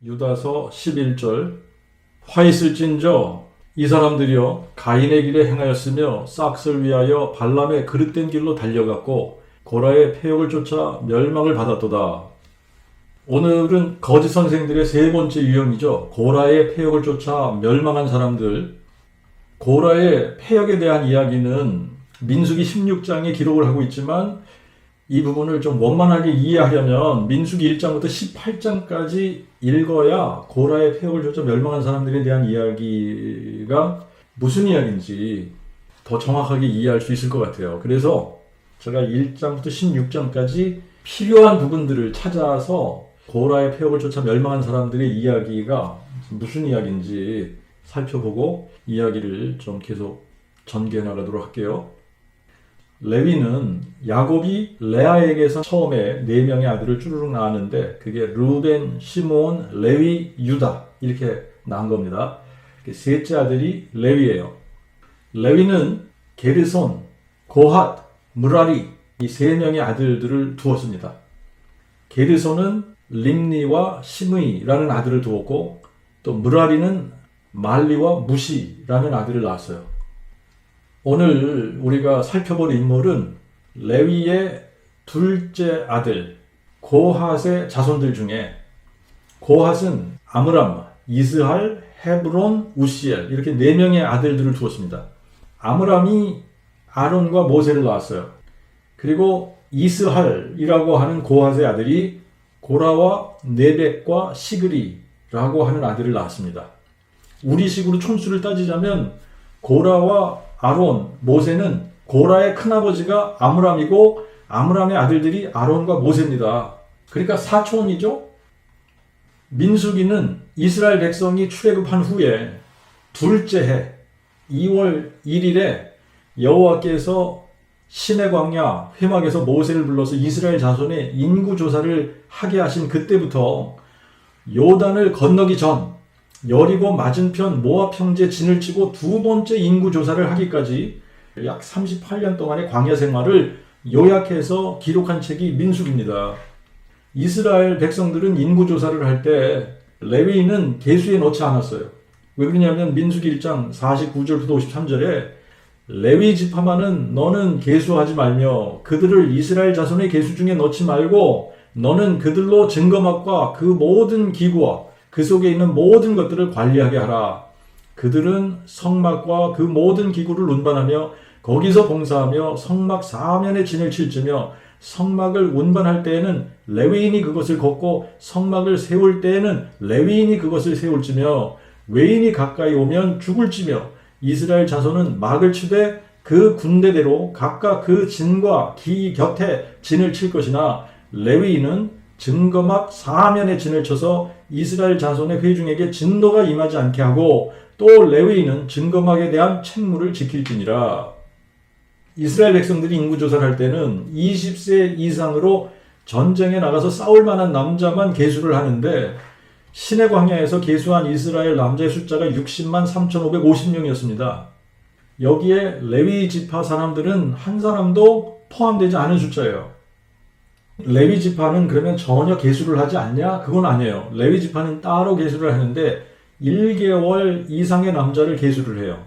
유다서 11절 화 있을진저 이 사람들이여 가인의 길에 행하였으며 싹을 위하여 발람의 그릇된 길로 달려갔고 고라의 패역을 쫓아 멸망을 받았도다. 오늘은 거짓 선생들의 세 번째 유형이죠. 고라의 패역을 쫓아 멸망한 사람들. 고라의 패역에 대한 이야기는 민수기 16장에 기록을 하고 있지만 이 부분을 좀 원만하게 이해하려면 민수기 1장부터 18장까지 읽어야 고라의 패역을 쫓아 멸망한 사람들에 대한 이야기가 무슨 이야기인지 더 정확하게 이해할 수 있을 것 같아요. 그래서 제가 1장부터 16장까지 필요한 부분들을 찾아서 고라의 패역을 쫓아 멸망한 사람들의 이야기가 무슨 이야기인지 살펴보고 이야기를 좀 계속 전개해 나가도록 할게요. 레위는 야곱이 레아에게서 처음에 4명의 아들을 쭈루룩 낳았는데 그게 루벤, 시몬, 레위, 유다 이렇게 낳은 겁니다. 셋째 아들이 레위예요. 레위는 게르손, 고핫, 무라리 이 3명의 아들들을 두었습니다. 게르손은 림니와 시므이라는 아들을 두었고 또 무라리는 말리와 무시라는 아들을 낳았어요. 오늘 우리가 살펴볼 인물은 레위의 둘째 아들 고핫의 자손들 중에 고핫은 아므람, 이스할, 헤브론, 우시엘 이렇게 4명의 아들들을 두었습니다. 아므람이 아론과 모세를 낳았어요. 그리고 이스할이라고 하는 고핫의 아들이 고라와 네벡과 시그리라고 하는 아들을 낳았습니다. 우리식으로 촌수를 따지자면 고라와 아론, 모세는 고라의 큰아버지가 아므람이고 아므람의 아들들이 아론과 모세입니다. 그러니까 사촌이죠. 민수기는 이스라엘 백성이 출애굽한 후에 둘째 해 2월 1일에 여호와께서 시내 광야 회막에서 모세를 불러서 이스라엘 자손의 인구조사를 하게 하신 그때부터 요단을 건너기 전 여리고 맞은편 모압 형제 진을 치고 두 번째 인구조사를 하기까지 약 38년 동안의 광야 생활을 요약해서 기록한 책이 민수기입니다. 이스라엘 백성들은 인구조사를 할 때 레위인은 계수에 넣지 않았어요. 왜 그러냐면 민수기 1장 49절부터 53절에 레위 지파만은 너는 계수하지 말며 그들을 이스라엘 자손의 계수 중에 넣지 말고 너는 그들로 증거막과 그 모든 기구와 그 속에 있는 모든 것들을 관리하게 하라. 그들은 성막과 그 모든 기구를 운반하며 거기서 봉사하며 성막 사면에 진을 칠지며 성막을 운반할 때에는 레위인이 그것을 걷고 성막을 세울 때에는 레위인이 그것을 세울지며 외인이 가까이 오면 죽을지며 이스라엘 자손은 막을 치되 그 군대대로 각각 그 진과 기 곁에 진을 칠 것이나 레위인은 증거막 사면에 진을 쳐서 이스라엘 자손의 회중에게 진노가 임하지 않게 하고 또 레위인은 증거막에 대한 책무를 지킬지니라. 이스라엘 백성들이 인구조사를 할 때는 20세 이상으로 전쟁에 나가서 싸울 만한 남자만 계수를 하는데 시내 광야에서 계수한 이스라엘 남자의 숫자가 60만 3,550명이었습니다. 여기에 레위 지파 사람들은 한 사람도 포함되지 않은 숫자예요. 레위 지파는 그러면 전혀 계수를 하지 않냐? 그건 아니에요. 레위 지파는 따로 계수를 하는데 1개월 이상의 남자를 계수를 해요.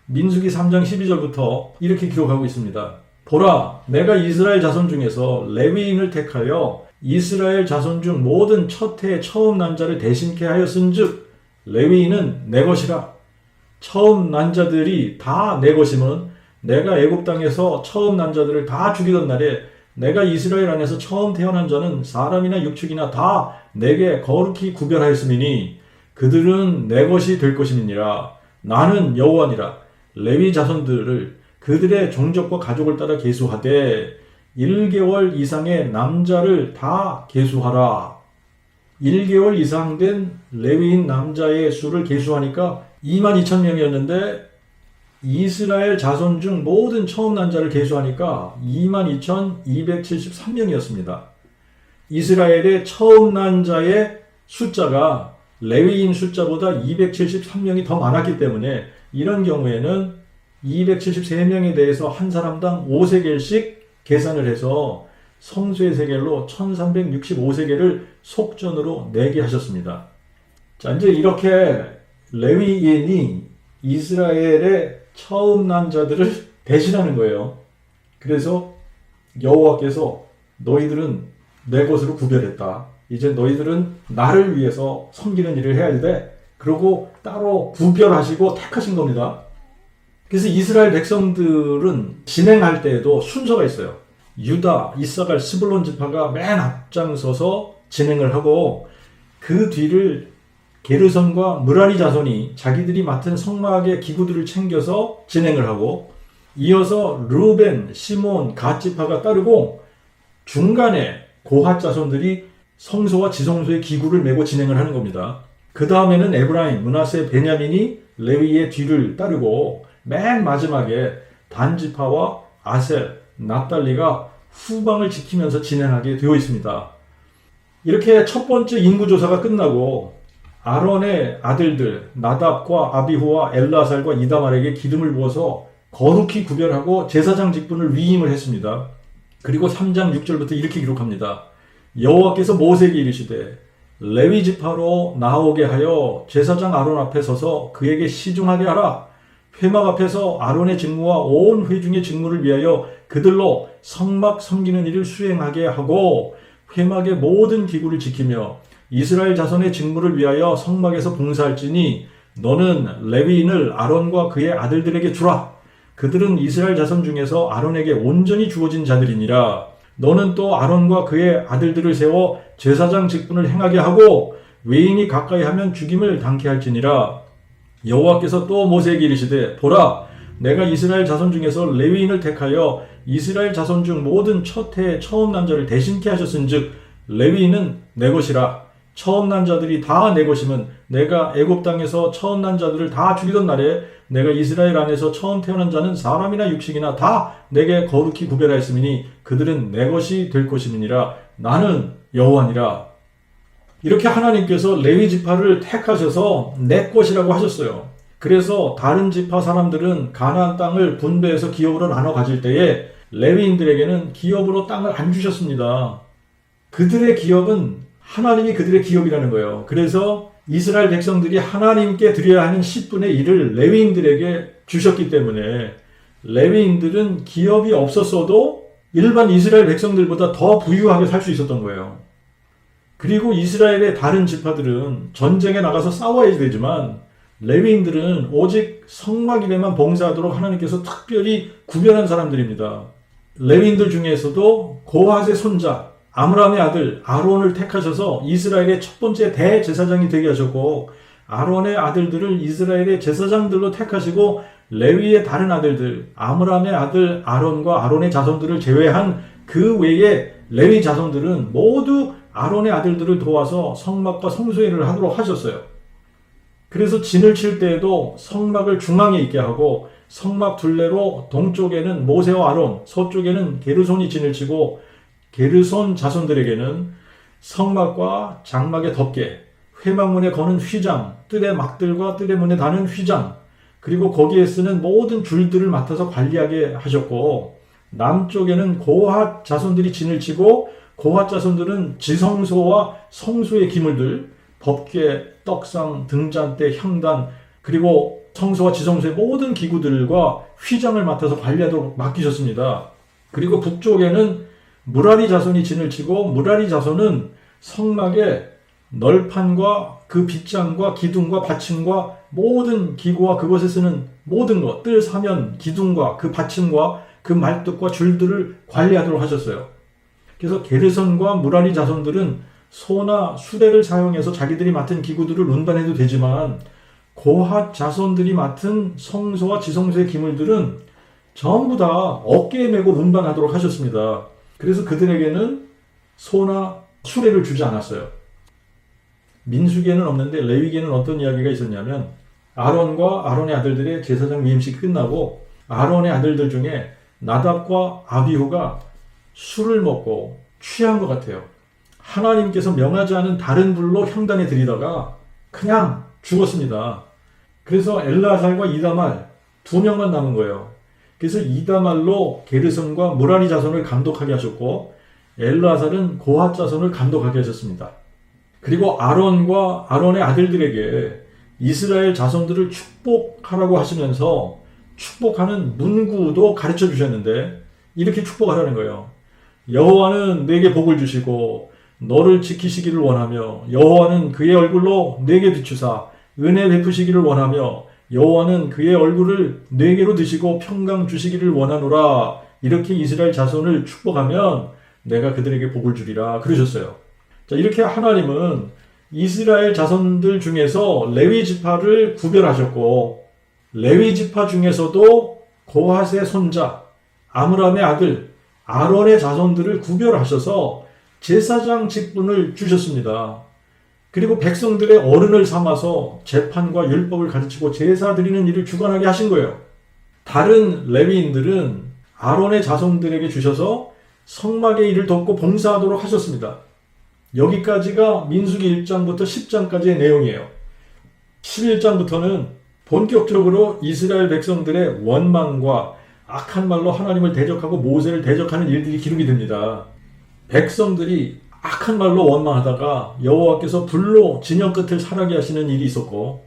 민수기 3장 12절부터 이렇게 기록하고 있습니다. 보라, 내가 이스라엘 자손 중에서 레위인을 택하여 이스라엘 자손 중 모든 첫 해 처음 난자를 대신케 하였은즉 레위인은 내 것이라. 처음 난자들이 다 내 것이면 내가 애굽 땅에서 처음 난자들을 다 죽이던 날에 내가 이스라엘 안에서 처음 태어난 자는 사람이나 육축이나 다 내게 거룩히 구별하였음이니 그들은 내 것이 될 것임이니라. 나는 여호와니라. 레위 자손들을 그들의 종족과 가족을 따라 계수하되 1개월 이상의 남자를 다 계수하라. 1개월 이상 된 레위인 남자의 수를 계수하니까 22,000명이었는데 이스라엘 자손 중 모든 처음 난자를 계수하니까 22,273명이었습니다. 이스라엘의 처음 난자의 숫자가 레위인 숫자보다 273명이 더 많았기 때문에 이런 경우에는 273명에 대해서 한 사람당 5세겔씩 계산을 해서 성수의 세겔로 1365세겔을 속전으로 내게 하셨습니다. 자, 이제 이렇게 레위인이 이스라엘의 처음 난 자들을 대신하는 거예요. 그래서 여호와께서 너희들은 내 것으로 구별했다. 이제 너희들은 나를 위해서 섬기는 일을 해야 돼. 그러고 따로 구별하시고 택하신 겁니다. 그래서 이스라엘 백성들은 진행할 때에도 순서가 있어요. 유다, 이사갈, 스불론 지파가 맨 앞장서서 진행을 하고 그 뒤를 게르손과 므라리 자손이 자기들이 맡은 성막의 기구들을 챙겨서 진행을 하고 이어서 르벤, 시몬, 갓 지파가 따르고 중간에 고핫 자손들이 성소와 지성소의 기구를 메고 진행을 하는 겁니다. 그 다음에는 에브라임, 므낫세, 베냐민이 레위의 뒤를 따르고 맨 마지막에 단 지파와 아셀, 납달리가 후방을 지키면서 진행하게 되어 있습니다. 이렇게 첫 번째 인구조사가 끝나고 아론의 아들들 나답과 아비후와 엘르아살과 이다말에게 기름을 부어서 거룩히 구별하고 제사장 직분을 위임을 했습니다. 그리고 3장 6절부터 이렇게 기록합니다. 여호와께서 모세에게 이르시되 레위 지파로 나오게 하여 제사장 아론 앞에 서서 그에게 시중하게 하라. 회막 앞에서 아론의 직무와 온 회중의 직무를 위하여 그들로 성막 섬기는 일을 수행하게 하고 회막의 모든 기구를 지키며 이스라엘 자손의 직무를 위하여 성막에서 봉사할지니 너는 레위인을 아론과 그의 아들들에게 주라. 그들은 이스라엘 자손 중에서 아론에게 온전히 주어진 자들이니라. 너는 또 아론과 그의 아들들을 세워 제사장 직분을 행하게 하고 외인이 가까이 하면 죽임을 당케 할지니라. 여호와께서 또 모세에게 이르시되 보라 내가 이스라엘 자손 중에서 레위인을 택하여 이스라엘 자손 중 모든 첫 해의 처음 난 자를 대신케 하셨은즉 레위인은 내 것이라. 처음 난 자들이 다 내 것이면 내가 애굽 땅에서 처음 난 자들을 다 죽이던 날에 내가 이스라엘 안에서 처음 태어난 자는 사람이나 육식이나 다 내게 거룩히 구별하였음이니 그들은 내 것이 될 것임이니라. 나는 여호와니라. 이렇게 하나님께서 레위 지파를 택하셔서 내 것이라고 하셨어요. 그래서 다른 지파 사람들은 가나안 땅을 분배해서 기업으로 나눠 가질 때에 레위인들에게는 기업으로 땅을 안 주셨습니다. 그들의 기업은 하나님이 그들의 기업이라는 거예요. 그래서 이스라엘 백성들이 하나님께 드려야 하는 10분의 1을 레위인들에게 주셨기 때문에 레위인들은 기업이 없었어도 일반 이스라엘 백성들보다 더 부유하게 살 수 있었던 거예요. 그리고 이스라엘의 다른 지파들은 전쟁에 나가서 싸워야 되지만 레위인들은 오직 성막 일에만 봉사하도록 하나님께서 특별히 구별한 사람들입니다. 레위인들 중에서도 고핫의 손자 아므람의 아들 아론을 택하셔서 이스라엘의 첫 번째 대제사장이 되게 하셨고 아론의 아들들을 이스라엘의 제사장들로 택하시고 레위의 다른 아들들 아므람의 아들 아론과 아론의 자손들을 제외한 그 외에 레위 자손들은 모두 아론의 아들들을 도와서 성막과 성소의 일을 하도록 하셨어요. 그래서 진을 칠 때에도 성막을 중앙에 있게 하고 성막 둘레로 동쪽에는 모세와 아론, 서쪽에는 게르손이 진을 치고 게르손 자손들에게는 성막과 장막의 덮개, 회막문에 거는 휘장, 뜰의 막들과 뜰의 문에 다는 휘장, 그리고 거기에 쓰는 모든 줄들을 맡아서 관리하게 하셨고 남쪽에는 고핫 자손들이 진을 치고 고핫 자손들은 지성소와 성소의 기물들, 법궤, 떡상, 등잔대, 향단, 그리고 성소와 지성소의 모든 기구들과 휘장을 맡아서 관리하도록 맡기셨습니다. 그리고 북쪽에는 므라리 자손이 진을 치고 므라리 자손은 성막의 널판과 그 빗장과 기둥과 받침과 모든 기구와 그것에 쓰는 모든 것, 뜰 사면 기둥과 그 받침과 그 말뚝과 줄들을 관리하도록 하셨어요. 그래서 게르손과 므라리 자손들은 소나 수레를 사용해서 자기들이 맡은 기구들을 운반해도 되지만 고핫 자손들이 맡은 성소와 지성소의 기물들은 전부 다 어깨에 메고 운반하도록 하셨습니다. 그래서 그들에게는 소나 수레를 주지 않았어요. 민수기에는 없는데 레위기에는 어떤 이야기가 있었냐면 아론과 아론의 아들들의 제사장 위임식이 끝나고 아론의 아들들 중에 나답과 아비후가 술을 먹고 취한 것 같아요. 하나님께서 명하지 않은 다른 불로 향단에 들이다가 그냥 죽었습니다. 그래서 엘르아살과 이다말 두 명만 남은 거예요. 그래서 이다말로 게르손과 므라리 자손을 감독하게 하셨고 엘르아살은 고핫 자손을 감독하게 하셨습니다. 그리고 아론과 아론의 아들들에게 이스라엘 자손들을 축복하라고 하시면서 축복하는 문구도 가르쳐 주셨는데 이렇게 축복하라는 거예요. 여호와는 내게 복을 주시고 너를 지키시기를 원하며 여호와는 그의 얼굴로 내게 비추사 은혜 베푸시기를 원하며 여호와는 그의 얼굴을 내게로 드시고 평강 주시기를 원하노라. 이렇게 이스라엘 자손을 축복하면 내가 그들에게 복을 주리라 그러셨어요. 자, 이렇게 하나님은 이스라엘 자손들 중에서 레위 지파를 구별하셨고 레위 지파 중에서도 고핫의 손자 아므람의 아들 아론의 자손들을 구별하셔서 제사장 직분을 주셨습니다. 그리고 백성들의 어른을 삼아서 재판과 율법을 가르치고 제사 드리는 일을 주관하게 하신 거예요. 다른 레위인들은 아론의 자손들에게 주셔서 성막의 일을 돕고 봉사하도록 하셨습니다. 여기까지가 민수기 1장부터 10장까지의 내용이에요. 11장부터는 본격적으로 이스라엘 백성들의 원망과 악한 말로 하나님을 대적하고 모세를 대적하는 일들이 기록이 됩니다. 백성들이 악한 말로 원망하다가 여호와께서 불로 진영 끝을 사라게 하시는 일이 있었고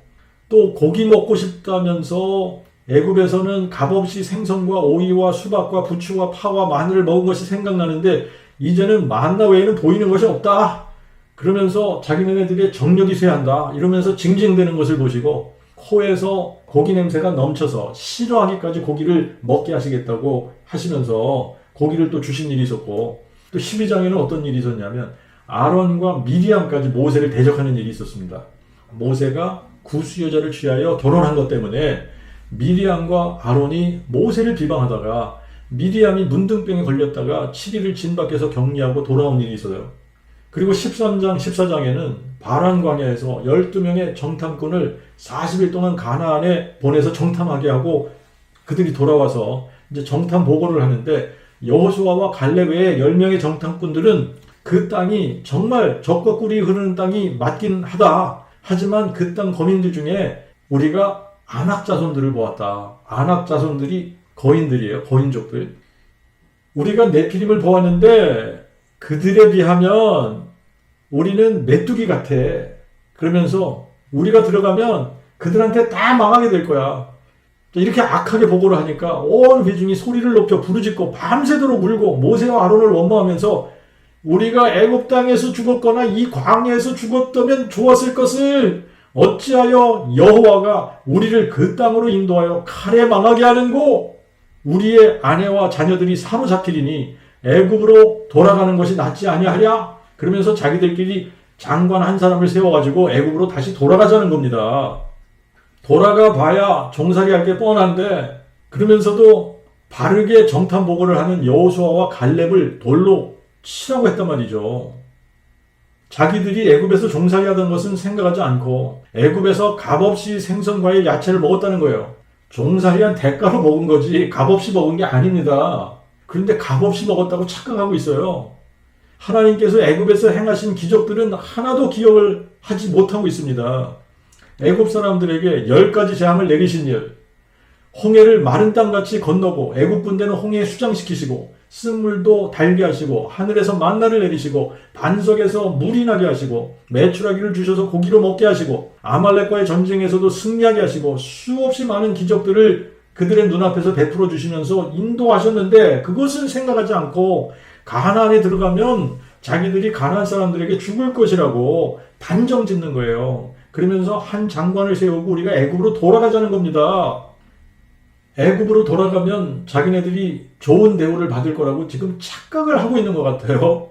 또 고기 먹고 싶다면서 애굽에서는 값없이 생선과 오이와 수박과 부추와 파와 마늘을 먹은 것이 생각나는데 이제는 만나 외에는 보이는 것이 없다. 그러면서 자기네들의 정력이 쇠한다. 이러면서 징징대는 것을 보시고 코에서 고기 냄새가 넘쳐서 싫어하기까지 고기를 먹게 하시겠다고 하시면서 고기를 또 주신 일이 있었고 또 12장에는 어떤 일이 있었냐면 아론과 미리암까지 모세를 대적하는 일이 있었습니다. 모세가 구스 여자를 취하여 결혼한 것 때문에 미리암과 아론이 모세를 비방하다가 미리암이 문둥병에 걸렸다가 7일을 진 밖에서 격리하고 돌아온 일이 있어요. 그리고 13장, 14장에는 바란 광야에서 12명의 정탐꾼을 40일 동안 가나안에 보내서 정탐하게 하고 그들이 돌아와서 이제 정탐 보고를 하는데 여호수아와 갈렙 외에 10명의 정탐꾼들은 그 땅이 정말 적과 꿀이 흐르는 땅이 맞긴 하다. 하지만 그 땅 거민들 중에 우리가 아낙 자손들을 보았다. 아낙 자손들이 거인들이에요. 거인족들. 우리가 네피림을 보았는데 그들에 비하면 우리는 메뚜기 같아. 그러면서 우리가 들어가면 그들한테 다 망하게 될 거야. 이렇게 악하게 보고를 하니까 온 회중이 소리를 높여 부르짖고 밤새도록 울고 모세와 아론을 원망하면서 우리가 애굽 땅에서 죽었거나 이 광야에서 죽었다면 좋았을 것을 어찌하여 여호와가 우리를 그 땅으로 인도하여 칼에 망하게 하는고 우리의 아내와 자녀들이 사로잡히리니 애굽으로 돌아가는 것이 낫지 아니하랴. 그러면서 자기들끼리 장관 한 사람을 세워가지고 애굽으로 다시 돌아가자는 겁니다. 돌아가 봐야 종살이할 게 뻔한데 그러면서도 바르게 정탐 보고를 하는 여호수아와 갈렙을 돌로 치라고 했단 말이죠. 자기들이 애굽에서 종살이하던 것은 생각하지 않고 애굽에서 값없이 생선, 과일, 야채를 먹었다는 거예요. 종살이한 대가로 먹은 거지 값없이 먹은 게 아닙니다. 그런데 값없이 먹었다고 착각하고 있어요. 하나님께서 애굽에서 행하신 기적들은 하나도 기억을 하지 못하고 있습니다. 애굽 사람들에게 10가지 재앙을 내리신 일, 홍해를 마른 땅같이 건너고 애굽 군대는 홍해에 수장시키시고 쓴물도 달게 하시고 하늘에서 만나를 내리시고 반석에서 물이 나게 하시고 메추라기를 주셔서 고기로 먹게 하시고 아말렉과의 전쟁에서도 승리하게 하시고 수없이 많은 기적들을 그들의 눈앞에서 베풀어 주시면서 인도하셨는데 그것은 생각하지 않고 가나안에 들어가면 자기들이 가나안 사람들에게 죽을 것이라고 단정 짓는 거예요. 그러면서 한 장관을 세우고 우리가 애굽으로 돌아가자는 겁니다. 애굽으로 돌아가면 자기네들이 좋은 대우를 받을 거라고 지금 착각을 하고 있는 것 같아요.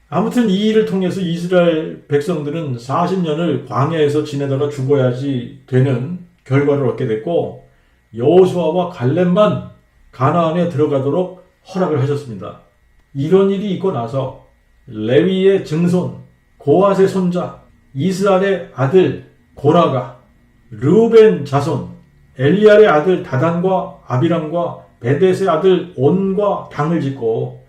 아무튼 이 일을 통해서 이스라엘 백성들은 40년을 광야에서 지내다가 죽어야지 되는 결과를 얻게 됐고 여호수아와 갈렙만 가나안에 들어가도록 허락을 하셨습니다. 이런 일이 있고 나서 레위의 증손 고핫의 손자 이스라엘의 아들 고라가 르우벤 자손 엘리알의 아들 다단과 아비람과 베벳의 아들 온과 당을 짓고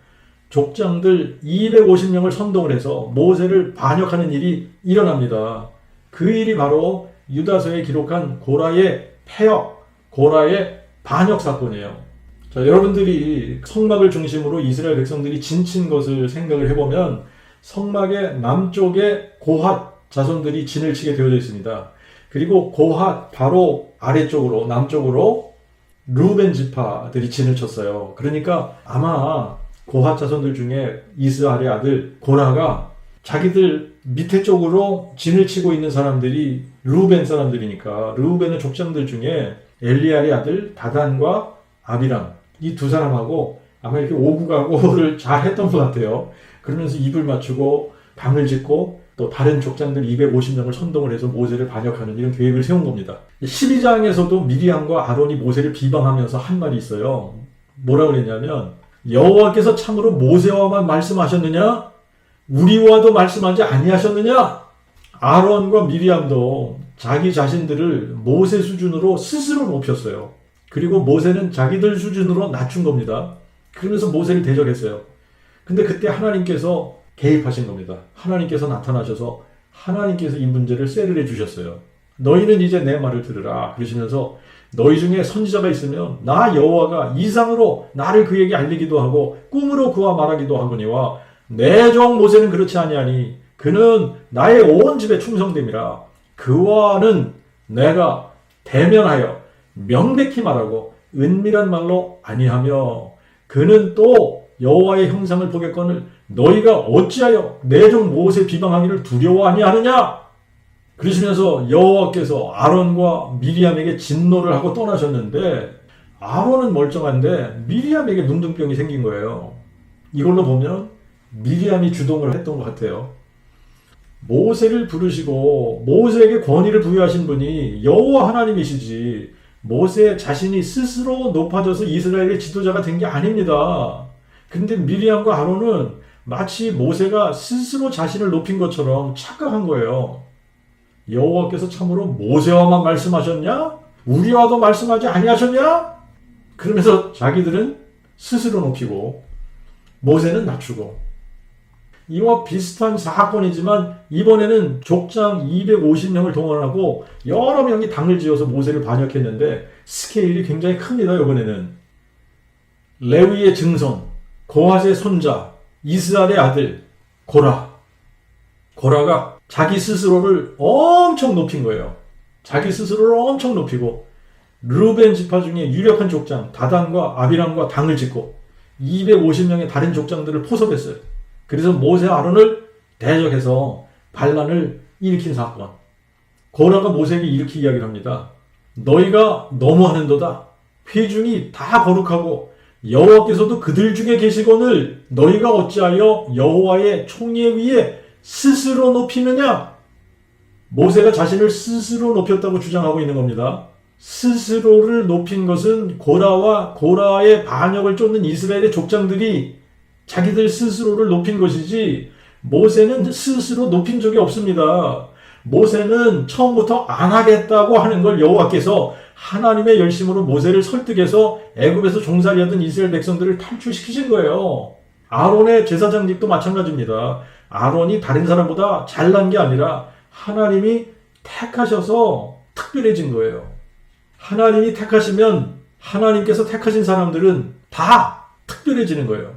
족장들 250명을 선동을 해서 모세를 반역하는 일이 일어납니다. 그 일이 바로 유다서에 기록한 고라의 폐역, 고라의 반역 사건이에요. 자, 여러분들이 성막을 중심으로 이스라엘 백성들이 진친 것을 생각을 해보면 성막의 남쪽에 고핫 자손들이 진을 치게 되어져 있습니다. 그리고 고핫 바로 아래쪽으로 남쪽으로 루벤 지파들이 진을 쳤어요. 그러니까 아마 고핫 자손들 중에 이스라엘의 아들 고라가 자기들 밑에 쪽으로 진을 치고 있는 사람들이 루벤 사람들이니까 루벤의 족장들 중에 엘리알의 아들 다단과 아비람 이 두 사람하고 아마 이렇게 오구가고를 잘 했던 것 같아요. 그러면서 입을 맞추고 방을 짓고 또 다른 족장들 250명을 선동을 해서 모세를 반역하는 이런 계획을 세운 겁니다. 12장에서도 미리암과 아론이 모세를 비방하면서 한 말이 있어요. 뭐라고 그랬냐면 여호와께서 참으로 모세와만 말씀하셨느냐? 우리와도 말씀하지 아니하셨느냐? 아론과 미리암도 자기 자신들을 모세 수준으로 스스로 높였어요. 그리고 모세는 자기들 수준으로 낮춘 겁니다. 그러면서 모세를 대적했어요. 근데 그때 하나님께서 개입하신 겁니다. 하나님께서 나타나셔서 하나님께서 이 문제를 세를 해주셨어요. 너희는 이제 내 말을 들으라 그러시면서 너희 중에 선지자가 있으면 나 여호와가 이상으로 나를 그에게 알리기도 하고 꿈으로 그와 말하기도 하거니와 내 종 모세는 그렇지 아니하니 그는 나의 온 집에 충성됨이라. 그와는 내가 대면하여 명백히 말하고 은밀한 말로 아니하며 그는 또 여호와의 형상을 보겠거늘 너희가 어찌하여 내 종 모세 비방하기를 두려워 아니하느냐? 그러시면서 여호와께서 아론과 미리암에게 진노를 하고 떠나셨는데 아론은 멀쩡한데 미리암에게 문둥병이 생긴 거예요. 이걸로 보면 미리암이 주동을 했던 것 같아요. 모세를 부르시고 모세에게 권위를 부여하신 분이 여호와 하나님이시지 모세 자신이 스스로 높아져서 이스라엘의 지도자가 된 게 아닙니다. 근데 미리암과 아론은 마치 모세가 스스로 자신을 높인 것처럼 착각한 거예요. 여호와께서 참으로 모세와만 말씀하셨냐? 우리와도 말씀하지 아니하셨냐? 그러면서 자기들은 스스로 높이고 모세는 낮추고 이와 비슷한 사건이지만 이번에는 족장 250명을 동원하고 여러 명이 당을 지어서 모세를 반역했는데 스케일이 굉장히 큽니다. 이번에는 레위의 증손 고핫의 손자 이스라엘의 아들 고라가 자기 스스로를 엄청 높인 거예요. 자기 스스로를 엄청 높이고 르벤 지파 중에 유력한 족장 다단과 아비람과 당을 짓고 250명의 다른 족장들을 포섭했어요. 그래서 모세 아론을 대적해서 반란을 일으킨 사건. 고라가 모세에게 이렇게 이야기를 합니다. 너희가 너무하는도다. 회중이 다 거룩하고 여호와께서도 그들 중에 계시거늘 너희가 어찌하여 여호와의 총회 위에 스스로 높이느냐? 모세가 자신을 스스로 높였다고 주장하고 있는 겁니다. 스스로를 높인 것은 고라와 고라의 반역을 쫓는 이스라엘의 족장들이 자기들 스스로를 높인 것이지 모세는 스스로 높인 적이 없습니다. 모세는 처음부터 안 하겠다고 하는 걸 여호와께서 하나님의 열심으로 모세를 설득해서 애굽에서 종살이하던 이스라엘 백성들을 탈출시키신 거예요. 아론의 제사장직도 마찬가지입니다. 아론이 다른 사람보다 잘난 게 아니라 하나님이 택하셔서 특별해진 거예요. 하나님이 택하시면 하나님께서 택하신 사람들은 다 특별해지는 거예요.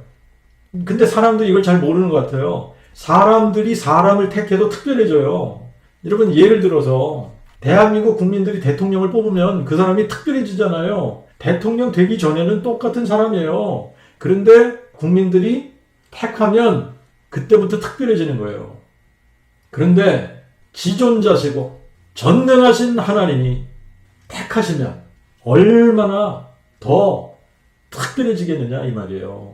근데 사람들이 이걸 잘 모르는 것 같아요. 사람들이 사람을 택해도 특별해져요. 여러분 예를 들어서 대한민국 국민들이 대통령을 뽑으면 그 사람이 특별해지잖아요. 대통령 되기 전에는 똑같은 사람이에요. 그런데 국민들이 택하면 그때부터 특별해지는 거예요. 그런데 지존자시고 전능하신 하나님이 택하시면 얼마나 더 특별해지겠느냐 이 말이에요.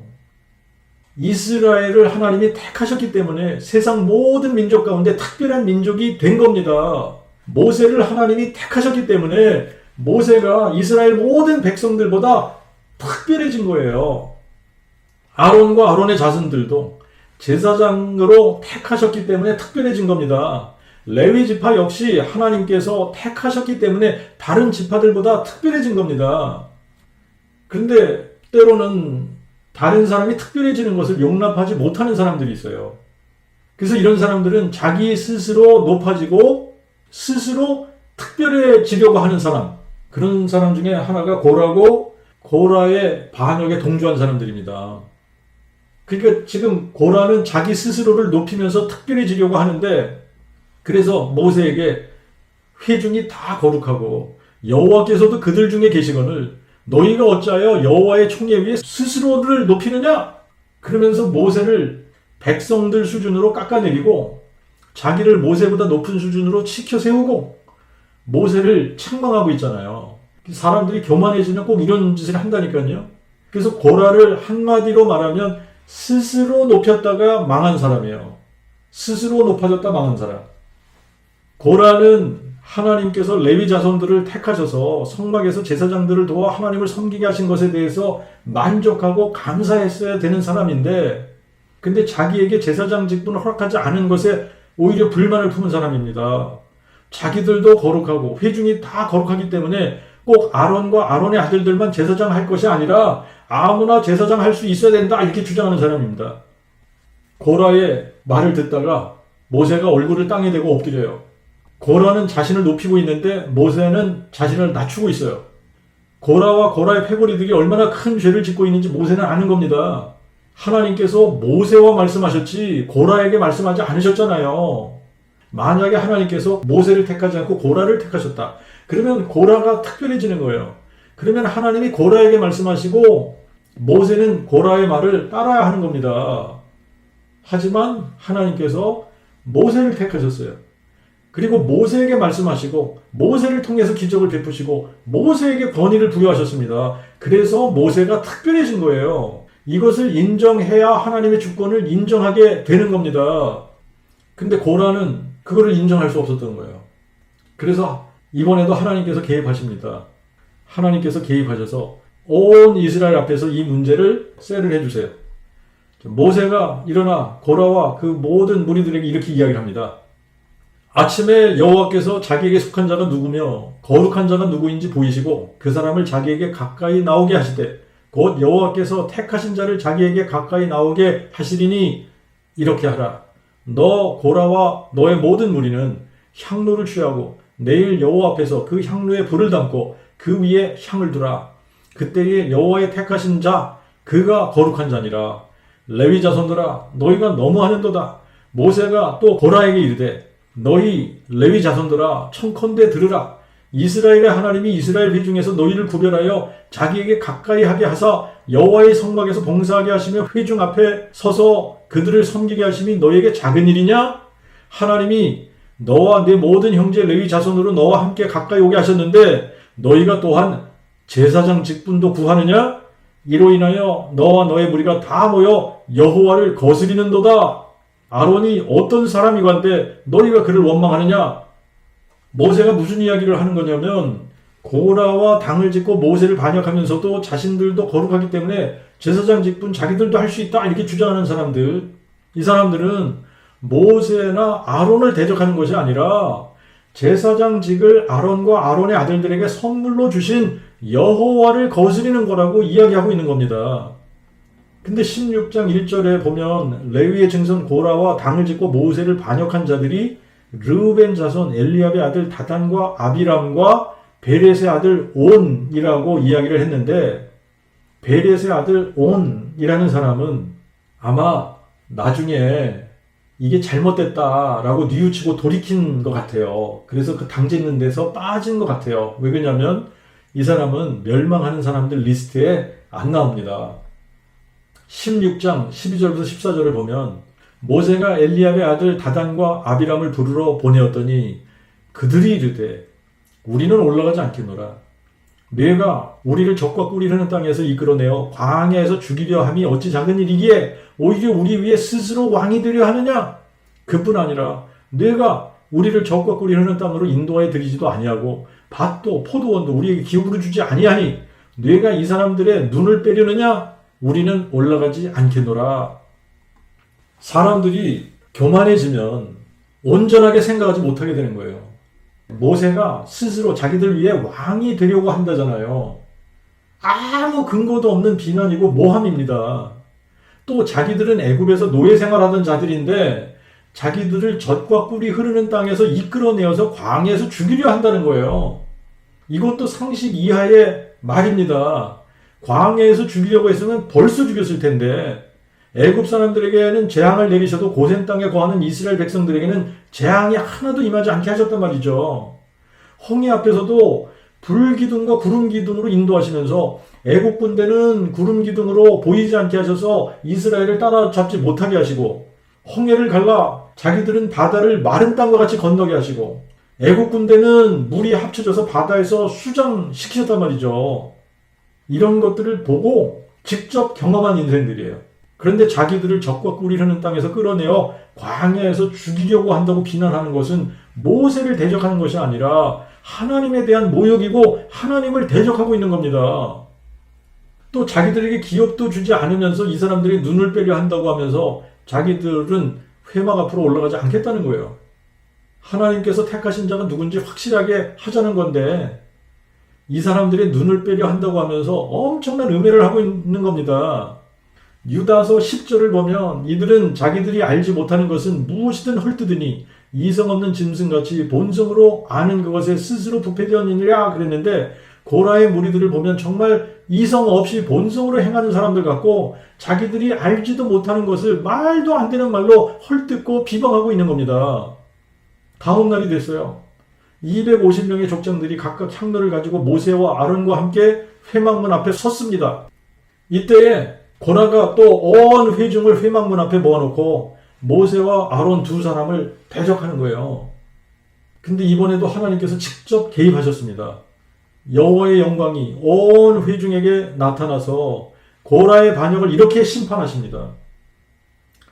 이스라엘을 하나님이 택하셨기 때문에 세상 모든 민족 가운데 특별한 민족이 된 겁니다. 모세를 하나님이 택하셨기 때문에 모세가 이스라엘 모든 백성들보다 특별해진 거예요. 아론과 아론의 자손들도 제사장으로 택하셨기 때문에 특별해진 겁니다. 레위 지파 역시 하나님께서 택하셨기 때문에 다른 지파들보다 특별해진 겁니다. 그런데 때로는 다른 사람이 특별해지는 것을 용납하지 못하는 사람들이 있어요. 그래서 이런 사람들은 자기 스스로 높아지고 스스로 특별해지려고 하는 사람, 그런 사람 중에 하나가 고라고 고라의 반역에 동조한 사람들입니다. 그러니까 지금 고라는 자기 스스로를 높이면서 특별해지려고 하는데, 그래서 모세에게 회중이 다 거룩하고 여호와께서도 그들 중에 계시거늘 너희가 어찌하여 여호와의 총례 위에 스스로를 높이느냐? 그러면서 모세를 백성들 수준으로 깎아내리고 자기를 모세보다 높은 수준으로 치켜 세우고 모세를 책망하고 있잖아요. 사람들이 교만해지는 꼭 이런 짓을 한다니까요. 그래서 고라를 한마디로 말하면 스스로 높였다가 망한 사람이에요. 스스로 높아졌다 망한 사람. 고라는 하나님께서 레위 자손들을 택하셔서 성막에서 제사장들을 도와 하나님을 섬기게 하신 것에 대해서 만족하고 감사했어야 되는 사람인데, 근데 자기에게 제사장 직분을 허락하지 않은 것에 오히려 불만을 품은 사람입니다. 자기들도 거룩하고 회중이 다 거룩하기 때문에 꼭 아론과 아론의 아들들만 제사장 할 것이 아니라 아무나 제사장 할 수 있어야 된다, 이렇게 주장하는 사람입니다. 고라의 말을 듣다가 모세가 얼굴을 땅에 대고 엎드려요. 고라는 자신을 높이고 있는데 모세는 자신을 낮추고 있어요. 고라와 고라의 패거리들이 얼마나 큰 죄를 짓고 있는지 모세는 아는 겁니다. 하나님께서 모세와 말씀하셨지 고라에게 말씀하지 않으셨잖아요. 만약에 하나님께서 모세를 택하지 않고 고라를 택하셨다, 그러면 고라가 특별해지는 거예요. 그러면 하나님이 고라에게 말씀하시고 모세는 고라의 말을 따라야 하는 겁니다. 하지만 하나님께서 모세를 택하셨어요. 그리고 모세에게 말씀하시고 모세를 통해서 기적을 베푸시고 모세에게 권위를 부여하셨습니다. 그래서 모세가 특별해진 거예요. 이것을 인정해야 하나님의 주권을 인정하게 되는 겁니다. 근데 고라는 그거를 인정할 수 없었던 거예요. 그래서 이번에도 하나님께서 개입하십니다. 하나님께서 개입하셔서 온 이스라엘 앞에서 이 문제를 셀을 해주세요. 모세가 일어나 고라와 그 모든 무리들에게 이렇게 이야기를 합니다. 아침에 여호와께서 자기에게 속한 자가 누구며 거룩한 자가 누구인지 보이시고 그 사람을 자기에게 가까이 나오게 하시되 곧 여호와께서 택하신 자를 자기에게 가까이 나오게 하시리니 이렇게 하라. 너 고라와 너의 모든 무리는 향로를 취하고 내일 여호와 앞에서 그 향로에 불을 담고 그 위에 향을 두라. 그때에 여호와의 택하신 자 그가 거룩한 자니라. 레위 자손들아 너희가 너무하는도다. 모세가 또 고라에게 이르되 너희 레위 자손들아 청컨대 들으라. 이스라엘의 하나님이 이스라엘 회중에서 너희를 구별하여 자기에게 가까이 하게 하사 여호와의 성막에서 봉사하게 하시며 회중 앞에 서서 그들을 섬기게 하심이 너희에게 작은 일이냐? 하나님이 너와 내 모든 형제 레위 자손으로 너와 함께 가까이 오게 하셨는데 너희가 또한 제사장 직분도 구하느냐? 이로 인하여 너와 너의 무리가 다 모여 여호와를 거스리는도다. 아론이 어떤 사람이건데 너희가 그를 원망하느냐? 모세가 무슨 이야기를 하는 거냐면 고라와 당을 짓고 모세를 반역하면서도 자신들도 거룩하기 때문에 제사장 직분 자기들도 할 수 있다 이렇게 주장하는 사람들, 이 사람들은 모세나 아론을 대적하는 것이 아니라 제사장직을 아론과 아론의 아들들에게 선물로 주신 여호와를 거스리는 거라고 이야기하고 있는 겁니다. 근데 16장 1절에 보면 레위의 증손 고라와 당을 짓고 모세를 반역한 자들이 르우벤 자손 엘리압의 아들 다단과 아비람과 베렛의 아들 온이라고 이야기를 했는데, 베렛의 아들 온이라는 사람은 아마 나중에 이게 잘못됐다라고 뉘우치고 돌이킨 것 같아요. 그래서 그 당 짓는 데서 빠진 것 같아요. 왜 그러냐면 이 사람은 멸망하는 사람들 리스트에 안 나옵니다. 16장 12절부터 14절을 보면 모세가 엘리압의 아들 다단과 아비람을 부르러 보내었더니 그들이 이르되 우리는 올라가지 않겠노라. 내가 우리를 적과 꿀이 흐르는 땅에서 이끌어내어 광야에서 죽이려 함이 어찌 작은 일이기에 오히려 우리 위에 스스로 왕이 되려 하느냐? 그뿐 아니라 내가 우리를 적과 꿀이 흐르는 땅으로 인도하여 드리지도 아니하고 밭도 포도원도 우리에게 기업으로 주지 아니하니 내가 이 사람들의 눈을 빼려느냐? 우리는 올라가지 않겠노라. 사람들이 교만해지면 온전하게 생각하지 못하게 되는 거예요. 모세가 스스로 자기들 위해 왕이 되려고 한다잖아요. 아무 근거도 없는 비난이고 모함입니다. 또 자기들은 애굽에서 노예 생활하던 자들인데 자기들을 젖과 꿀이 흐르는 땅에서 이끌어내어서 광야에서 죽이려 한다는 거예요. 이것도 상식 이하의 말입니다. 광야에서 죽이려고 했으면 벌써 죽였을 텐데 애굽 사람들에게는 재앙을 내리셔도 고센 땅에 거하는 이스라엘 백성들에게는 재앙이 하나도 임하지 않게 하셨단 말이죠. 홍해 앞에서도 불기둥과 구름기둥으로 인도하시면서 애국 군대는 구름기둥으로 보이지 않게 하셔서 이스라엘을 따라잡지 못하게 하시고, 홍해를 갈라 자기들은 바다를 마른 땅과 같이 건너게 하시고, 애국 군대는 물이 합쳐져서 바다에서 수장시키셨단 말이죠. 이런 것들을 보고 직접 경험한 인생들이에요. 그런데 자기들을 적과 꿀이 흐르는 땅에서 끌어내어 광야에서 죽이려고 한다고 비난하는 것은 모세를 대적하는 것이 아니라 하나님에 대한 모욕이고 하나님을 대적하고 있는 겁니다. 또 자기들에게 기업도 주지 않으면서 이 사람들이 눈을 빼려 한다고 하면서 자기들은 회막 앞으로 올라가지 않겠다는 거예요. 하나님께서 택하신 자가 누군지 확실하게 하자는 건데 이 사람들이 눈을 빼려 한다고 하면서 엄청난 음해를 하고 있는 겁니다. 유다서 10절을 보면 이들은 자기들이 알지 못하는 것은 무엇이든 헐뜯으니 이성 없는 짐승같이 본성으로 아는 그것에 스스로 부패되었느니라 그랬는데, 고라의 무리들을 보면 정말 이성 없이 본성으로 행하는 사람들 같고 자기들이 알지도 못하는 것을 말도 안 되는 말로 헐뜯고 비방하고 있는 겁니다. 다음 날이 됐어요. 250명의 족장들이 각각 향로를 가지고 모세와 아론과 함께 회막문 앞에 섰습니다. 이때에 고라가 또 온 회중을 회막문 앞에 모아놓고 모세와 아론 두 사람을 대적하는 거예요. 근데 이번에도 하나님께서 직접 개입하셨습니다. 여호와의 영광이 온 회중에게 나타나서 고라의 반역을 이렇게 심판하십니다.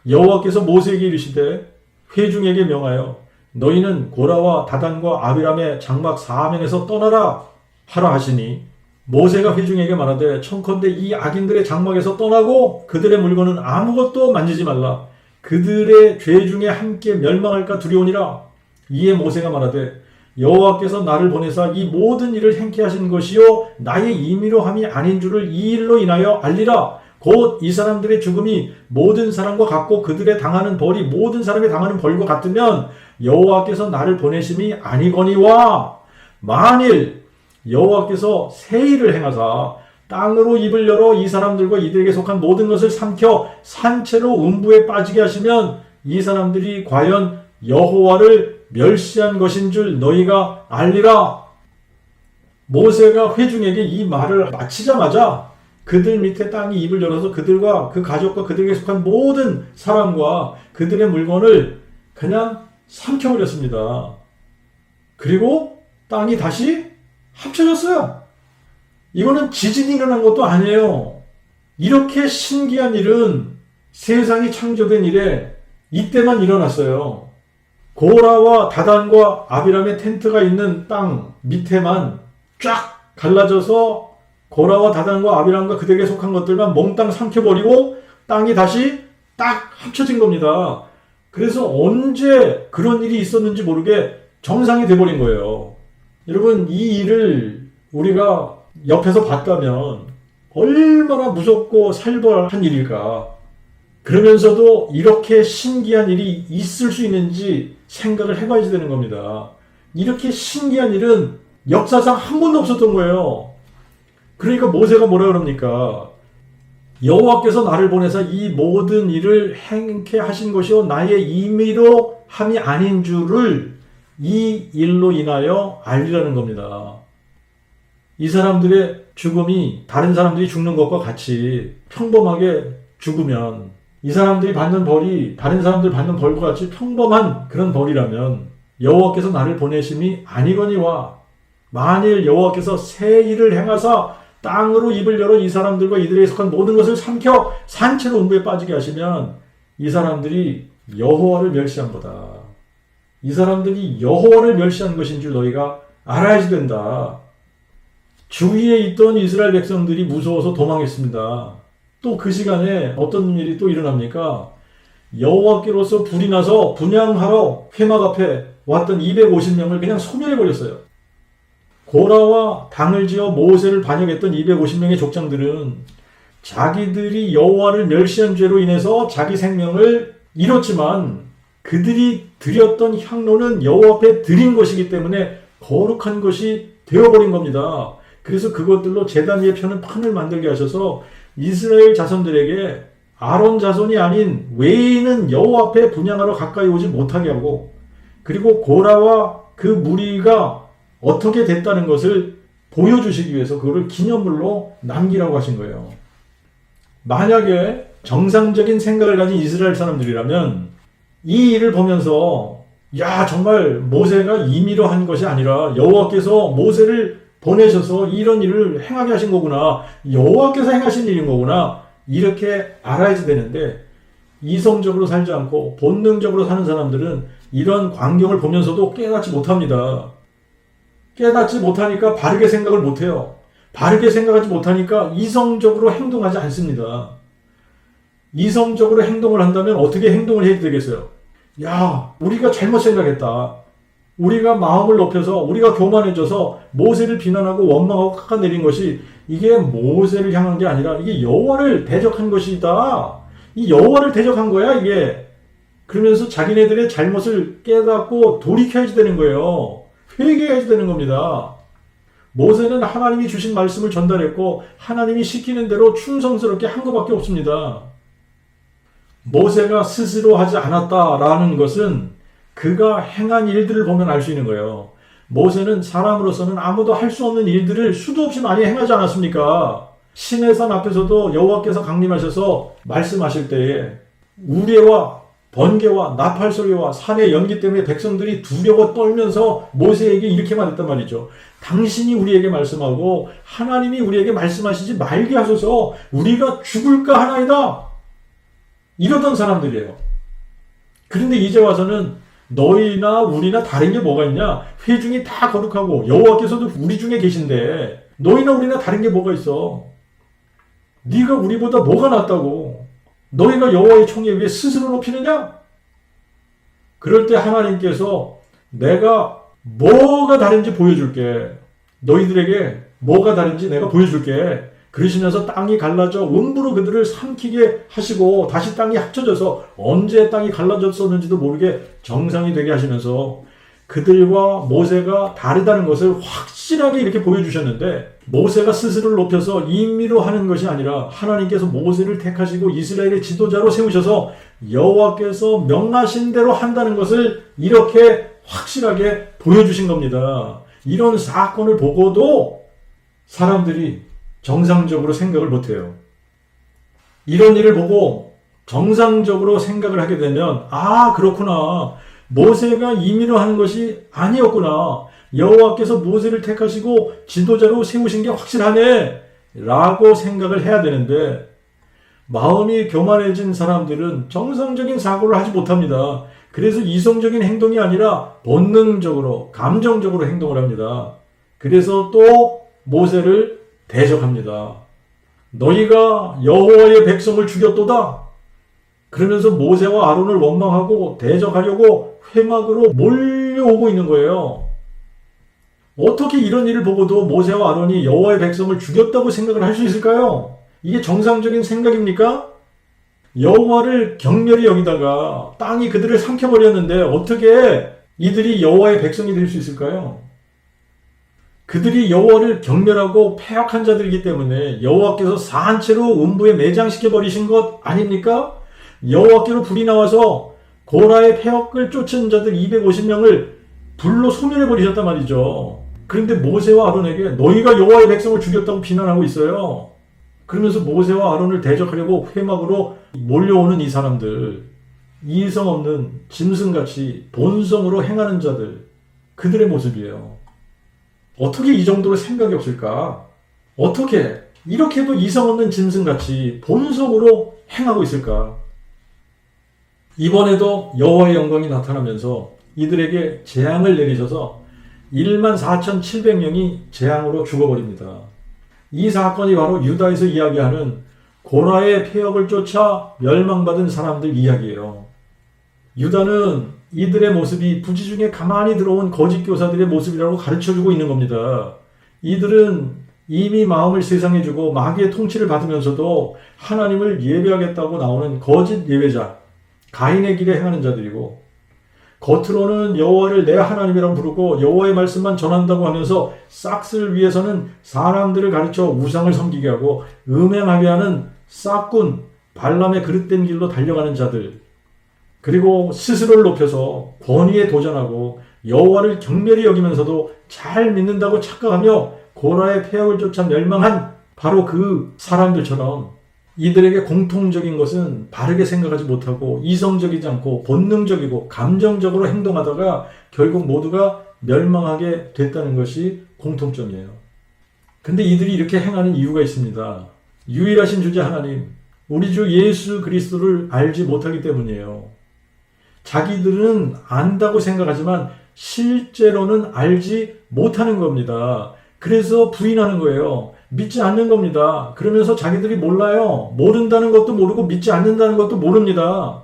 여호와께서 모세에게 이르시되 회중에게 명하여 너희는 고라와 다단과 아비람의 장막 사면에서 떠나라 하라 하시니, 모세가 회중에게 말하되 청컨대 이 악인들의 장막에서 떠나고 그들의 물건은 아무것도 만지지 말라. 그들의 죄 중에 함께 멸망할까 두려우니라. 이에 모세가 말하되 여호와께서 나를 보내사 이 모든 일을 행케 하신 것이요 나의 임의로 함이 아닌 줄을 이 일로 인하여 알리라. 곧 이 사람들의 죽음이 모든 사람과 같고 그들의 당하는 벌이 모든 사람이 당하는 벌과 같으면 여호와께서 나를 보내심이 아니거니와, 만일 여호와께서 새 일을 행하사 땅으로 입을 열어 이 사람들과 이들에게 속한 모든 것을 삼켜 산채로 음부에 빠지게 하시면 이 사람들이 과연 여호와를 멸시한 것인 줄 너희가 알리라. 모세가 회중에게 이 말을 마치자마자 그들 밑에 땅이 입을 열어서 그들과 그 가족과 그들에게 속한 모든 사람과 그들의 물건을 그냥 삼켜버렸습니다. 그리고 땅이 다시 합쳐졌어요. 이거는 지진이 일어난 것도 아니에요. 이렇게 신기한 일은 세상이 창조된 이래 이때만 일어났어요. 고라와 다단과 아비람의 텐트가 있는 땅 밑에만 쫙 갈라져서 고라와 다단과 아비람과 그들에게 속한 것들만 몽땅 삼켜버리고 땅이 다시 딱 합쳐진 겁니다. 그래서 언제 그런 일이 있었는지 모르게 정상이 돼버린 거예요. 여러분, 이 일을 우리가 옆에서 봤다면 얼마나 무섭고 살벌한 일일까. 그러면서도 이렇게 신기한 일이 있을 수 있는지 생각을 해봐야 되는 겁니다. 이렇게 신기한 일은 역사상 한 번도 없었던 거예요. 그러니까 모세가 뭐라 그럽니까? 여호와께서 나를 보내서 이 모든 일을 행케 하신 것이요 나의 임의로 함이 아닌 줄을 이 일로 인하여 알리라는 겁니다. 이 사람들의 죽음이 다른 사람들이 죽는 것과 같이 평범하게 죽으면, 이 사람들이 받는 벌이 다른 사람들 받는 벌과 같이 평범한 그런 벌이라면 여호와께서 나를 보내심이 아니거니와, 만일 여호와께서 새 일을 행하사 땅으로 입을 열어 이 사람들과 이들에 속한 모든 것을 삼켜 산채로 음부에 빠지게 하시면 이 사람들이 여호와를 멸시한 거다. 이 사람들이 여호와를 멸시한 것인 줄 너희가 알아야지 된다. 주위에 있던 이스라엘 백성들이 무서워서 도망했습니다. 또 그 시간에 어떤 일이 또 일어납니까? 여호와께로서 불이 나서 분향하러 회막 앞에 왔던 250명을 그냥 소멸해버렸어요. 고라와 당을 지어 모세를 반역했던 250명의 족장들은 자기들이 여호와를 멸시한 죄로 인해서 자기 생명을 잃었지만 그들이 드렸던 향로는 여호와 앞에 드린 것이기 때문에 거룩한 것이 되어버린 겁니다. 그래서 그것들로 제단 위에 펴는 판을 만들게 하셔서 이스라엘 자손들에게 아론 자손이 아닌 외인은 여호와 앞에 분향하러 가까이 오지 못하게 하고, 그리고 고라와 그 무리가 어떻게 됐다는 것을 보여주시기 위해서 그거를 기념물로 남기라고 하신 거예요. 만약에 정상적인 생각을 가진 이스라엘 사람들이라면 이 일을 보면서 야, 정말 모세가 임의로 한 것이 아니라 여호와께서 모세를 보내셔서 이런 일을 행하게 하신 거구나, 여호와께서 행하신 일인 거구나, 이렇게 알아야지 되는데, 이성적으로 살지 않고 본능적으로 사는 사람들은 이런 광경을 보면서도 깨닫지 못합니다. 깨닫지 못하니까 바르게 생각을 못해요. 바르게 생각하지 못하니까 이성적으로 행동하지 않습니다. 이성적으로 행동을 한다면 어떻게 행동을 해야 되겠어요? 야, 우리가 잘못 생각했다. 우리가 마음을 높여서, 우리가 교만해져서 모세를 비난하고 원망하고 깎아내린 것이 이게 모세를 향한 게 아니라 이게 여호와를 대적한 것이다. 이 여호와를 대적한 거야, 이게. 그러면서 자기네들의 잘못을 깨닫고 돌이켜야지 되는 거예요. 회개해야지 되는 겁니다. 모세는 하나님이 주신 말씀을 전달했고 하나님이 시키는 대로 충성스럽게 한 것밖에 없습니다. 모세가 스스로 하지 않았다라는 것은 그가 행한 일들을 보면 알 수 있는 거예요. 모세는 사람으로서는 아무도 할 수 없는 일들을 수도 없이 많이 행하지 않았습니까? 시내산 앞에서도 여호와께서 강림하셔서 말씀하실 때에 우레와 번개와 나팔 소리와 산의 연기 때문에 백성들이 두려워 떨면서 모세에게 이렇게 말했단 말이죠. 당신이 우리에게 말씀하고 하나님이 우리에게 말씀하시지 말게 하소서, 우리가 죽을까 하나이다. 이러던 사람들이에요. 그런데 이제 와서는 너희나 우리나 다른 게 뭐가 있냐? 회중이 다 거룩하고 여호와께서도 우리 중에 계신데 너희나 우리나 다른 게 뭐가 있어? 네가 우리보다 뭐가 낫다고? 너희가 여호와의 총회 위에 스스로 높이느냐? 그럴 때 하나님께서 내가 뭐가 다른지 보여줄게. 너희들에게 뭐가 다른지 내가 보여줄게. 그러시면서 땅이 갈라져 음부로 그들을 삼키게 하시고 다시 땅이 합쳐져서 언제 땅이 갈라졌었는지도 모르게 정상이 되게 하시면서 그들과 모세가 다르다는 것을 확실하게 이렇게 보여주셨는데, 모세가 스스로를 높여서 임의로 하는 것이 아니라 하나님께서 모세를 택하시고 이스라엘의 지도자로 세우셔서 여호와께서 명하신 대로 한다는 것을 이렇게 확실하게 보여주신 겁니다. 이런 사건을 보고도 사람들이 정상적으로 생각을 못해요. 이런 일을 보고 정상적으로 생각을 하게 되면 아, 그렇구나, 모세가 임의로 하는 것이 아니었구나, 여호와께서 모세를 택하시고 지도자로 세우신 게 확실하네 라고 생각을 해야 되는데, 마음이 교만해진 사람들은 정상적인 사고를 하지 못합니다. 그래서 이성적인 행동이 아니라 본능적으로 감정적으로 행동을 합니다. 그래서 또 모세를 대적합니다. 너희가 여호와의 백성을 죽였도다. 그러면서 모세와 아론을 원망하고 대적하려고 회막으로 몰려오고 있는 거예요. 어떻게 이런 일을 보고도 모세와 아론이 여호와의 백성을 죽였다고 생각을 할 수 있을까요? 이게 정상적인 생각입니까? 여호와를 격렬히 여기다가 땅이 그들을 삼켜버렸는데 어떻게 이들이 여호와의 백성이 될 수 있을까요? 그들이 여호와를 경멸하고 패역한 자들이기 때문에 여호와께서 산채로 음부에 매장시켜 버리신 것 아닙니까? 여호와께로 불이 나와서 고라의 패역을 쫓은 자들 250명을 불로 소멸해 버리셨단 말이죠. 그런데 모세와 아론에게 너희가 여호와의 백성을 죽였다고 비난하고 있어요. 그러면서 모세와 아론을 대적하려고 회막으로 몰려오는 이 사람들, 이성 없는 짐승같이 본성으로 행하는 자들, 그들의 모습이에요. 어떻게 이 정도로 생각이 없을까? 어떻게 이렇게도 이성 없는 짐승같이 본성으로 행하고 있을까? 이번에도 여호와의 영광이 나타나면서 이들에게 재앙을 내리셔서 14,700명이 재앙으로 죽어버립니다. 이 사건이 바로 유다에서 이야기하는 고라의 패역을 쫓아 멸망받은 사람들 이야기예요. 유다는 이들의 모습이 부지 중에 가만히 들어온 거짓 교사들의 모습이라고 가르쳐주고 있는 겁니다. 이들은 이미 마음을 세상에 주고 마귀의 통치를 받으면서도 하나님을 예배하겠다고 나오는 거짓 예배자, 가인의 길에 행하는 자들이고, 겉으로는 여호와를 내 하나님이라고 부르고 여호와의 말씀만 전한다고 하면서 싹쓸 위해서는 사람들을 가르쳐 우상을 섬기게 하고 음행하게 하는 싹군, 발람의 그릇된 길로 달려가는 자들, 그리고 스스로를 높여서 권위에 도전하고 여호와를 경멸히 여기면서도 잘 믿는다고 착각하며 고라의 폐역을 쫓아 멸망한 바로 그 사람들처럼 이들에게 공통적인 것은 바르게 생각하지 못하고 이성적이지 않고 본능적이고 감정적으로 행동하다가 결국 모두가 멸망하게 됐다는 것이 공통점이에요. 근데 이들이 이렇게 행하는 이유가 있습니다. 유일하신 주제 하나님, 우리 주 예수 그리스도를 알지 못하기 때문이에요. 자기들은 안다고 생각하지만 실제로는 알지 못하는 겁니다. 그래서 부인하는 거예요. 믿지 않는 겁니다. 그러면서 자기들이 몰라요. 모른다는 것도 모르고 믿지 않는다는 것도 모릅니다.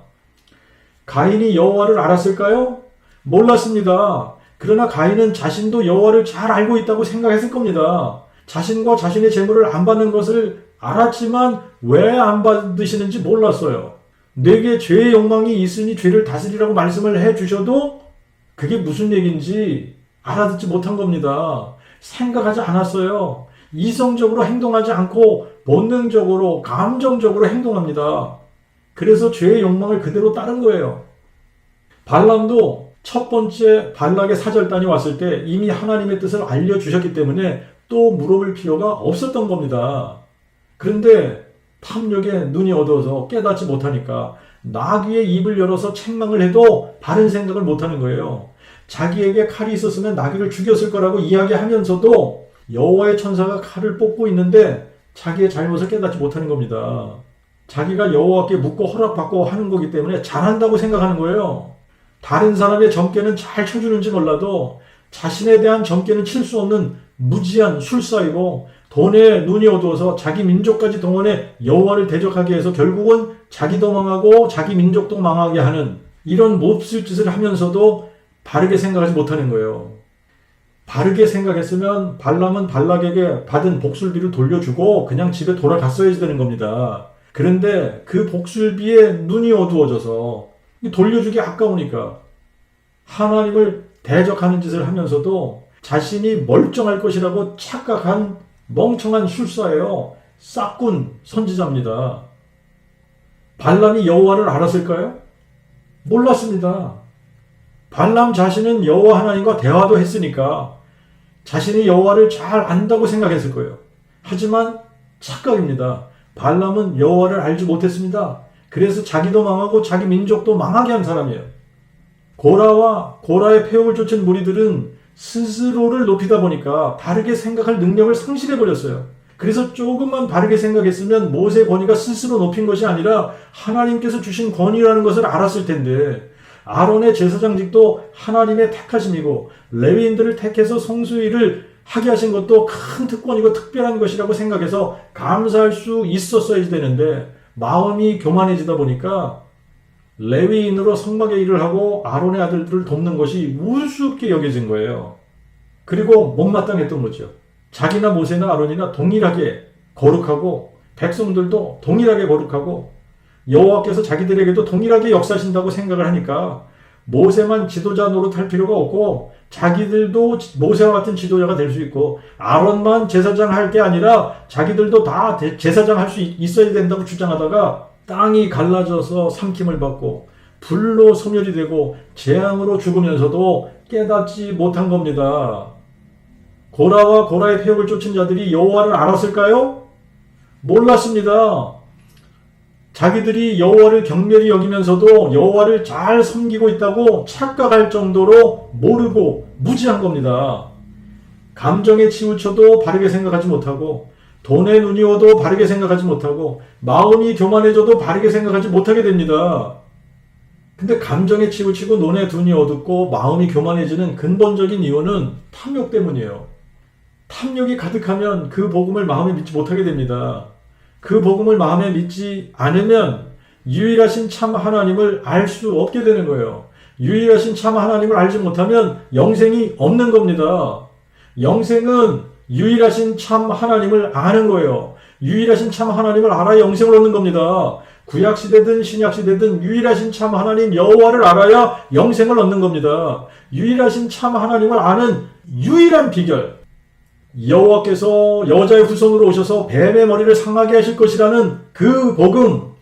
가인이 여호와를 알았을까요? 몰랐습니다. 그러나 가인은 자신도 여호와를 잘 알고 있다고 생각했을 겁니다. 자신과 자신의 재물을 안 받는 것을 알았지만 왜 안 받으시는지 몰랐어요. 내게 죄의 욕망이 있으니 죄를 다스리라고 말씀을 해주셔도 그게 무슨 얘기인지 알아듣지 못한 겁니다. 생각하지 않았어요. 이성적으로 행동하지 않고 본능적으로 감정적으로 행동합니다. 그래서 죄의 욕망을 그대로 따른 거예요. 발람도 첫 번째 발락의 사절단이 왔을 때 이미 하나님의 뜻을 알려주셨기 때문에 또 물어볼 필요가 없었던 겁니다. 그런데 탐욕에 눈이 어두워서 깨닫지 못하니까 나귀의 입을 열어서 책망을 해도 바른 생각을 못하는 거예요. 자기에게 칼이 있었으면 나귀를 죽였을 거라고 이야기하면서도 여호와의 천사가 칼을 뽑고 있는데 자기의 잘못을 깨닫지 못하는 겁니다. 자기가 여호와께 묻고 허락받고 하는 거기 때문에 잘한다고 생각하는 거예요. 다른 사람의 점괘는 잘 쳐주는지 몰라도 자신에 대한 점괘는 칠 수 없는 무지한 술사이고 돈에 눈이 어두워서 자기 민족까지 동원해 여호와를 대적하게 해서 결국은 자기도 망하고 자기 민족도 망하게 하는 이런 몹쓸 짓을 하면서도 바르게 생각하지 못하는 거예요. 바르게 생각했으면 발람은 발락에게 받은 복술비를 돌려주고 그냥 집에 돌아갔어야 되는 겁니다. 그런데 그 복술비에 눈이 어두워져서 돌려주기 아까우니까 하나님을 대적하는 짓을 하면서도 자신이 멀쩡할 것이라고 착각한 멍청한 술사예요. 싹군 선지자입니다. 발람이 여호와를 알았을까요? 몰랐습니다. 발람 자신은 여호와 하나님과 대화도 했으니까 자신이 여호와를 잘 안다고 생각했을 거예요. 하지만 착각입니다. 발람은 여호와를 알지 못했습니다. 그래서 자기도 망하고 자기 민족도 망하게 한 사람이에요. 고라와 고라의 폐역을 쫓은 무리들은 스스로를 높이다 보니까 바르게 생각할 능력을 상실해버렸어요. 그래서 조금만 바르게 생각했으면 모세의 권위가 스스로 높인 것이 아니라 하나님께서 주신 권위라는 것을 알았을 텐데 아론의 제사장직도 하나님의 택하심이고 레위인들을 택해서 성수일을 하게 하신 것도 큰 특권이고 특별한 것이라고 생각해서 감사할 수 있었어야 되는데 마음이 교만해지다 보니까 레위인으로 성막의 일을 하고 아론의 아들들을 돕는 것이 우습게 여겨진 거예요. 그리고 못마땅했던 거죠. 자기나 모세나 아론이나 동일하게 거룩하고 백성들도 동일하게 거룩하고 여호와께서 자기들에게도 동일하게 역사하신다고 생각을 하니까 모세만 지도자 노릇할 필요가 없고 자기들도 모세와 같은 지도자가 될 수 있고 아론만 제사장 할 게 아니라 자기들도 다 제사장 할 수 있어야 된다고 주장하다가 땅이 갈라져서 삼킴을 받고 불로 소멸이 되고 재앙으로 죽으면서도 깨닫지 못한 겁니다. 고라와 고라의 폐역을 쫓은 자들이 여호와를 알았을까요? 몰랐습니다. 자기들이 여호와를 경멸히 여기면서도 여호와를 잘 섬기고 있다고 착각할 정도로 모르고 무지한 겁니다. 감정에 치우쳐도 바르게 생각하지 못하고 돈에 눈이 어도 바르게 생각하지 못하고 마음이 교만해져도 바르게 생각하지 못하게 됩니다. 근데 감정에 치우치고 눈에 눈이 어둡고 마음이 교만해지는 근본적인 이유는 탐욕 때문이에요. 탐욕이 가득하면 그 복음을 마음에 믿지 못하게 됩니다. 그 복음을 마음에 믿지 않으면 유일하신 참 하나님을 알 수 없게 되는 거예요. 유일하신 참 하나님을 알지 못하면 영생이 없는 겁니다. 영생은 유일하신 참 하나님을 아는 거예요. 유일하신 참 하나님을 알아야 영생을 얻는 겁니다. 구약시대든 신약시대든 유일하신 참 하나님 여호와를 알아야 영생을 얻는 겁니다. 유일하신 참 하나님을 아는 유일한 비결, 여호와께서 여자의 후손으로 오셔서 뱀의 머리를 상하게 하실 것이라는 그 복음,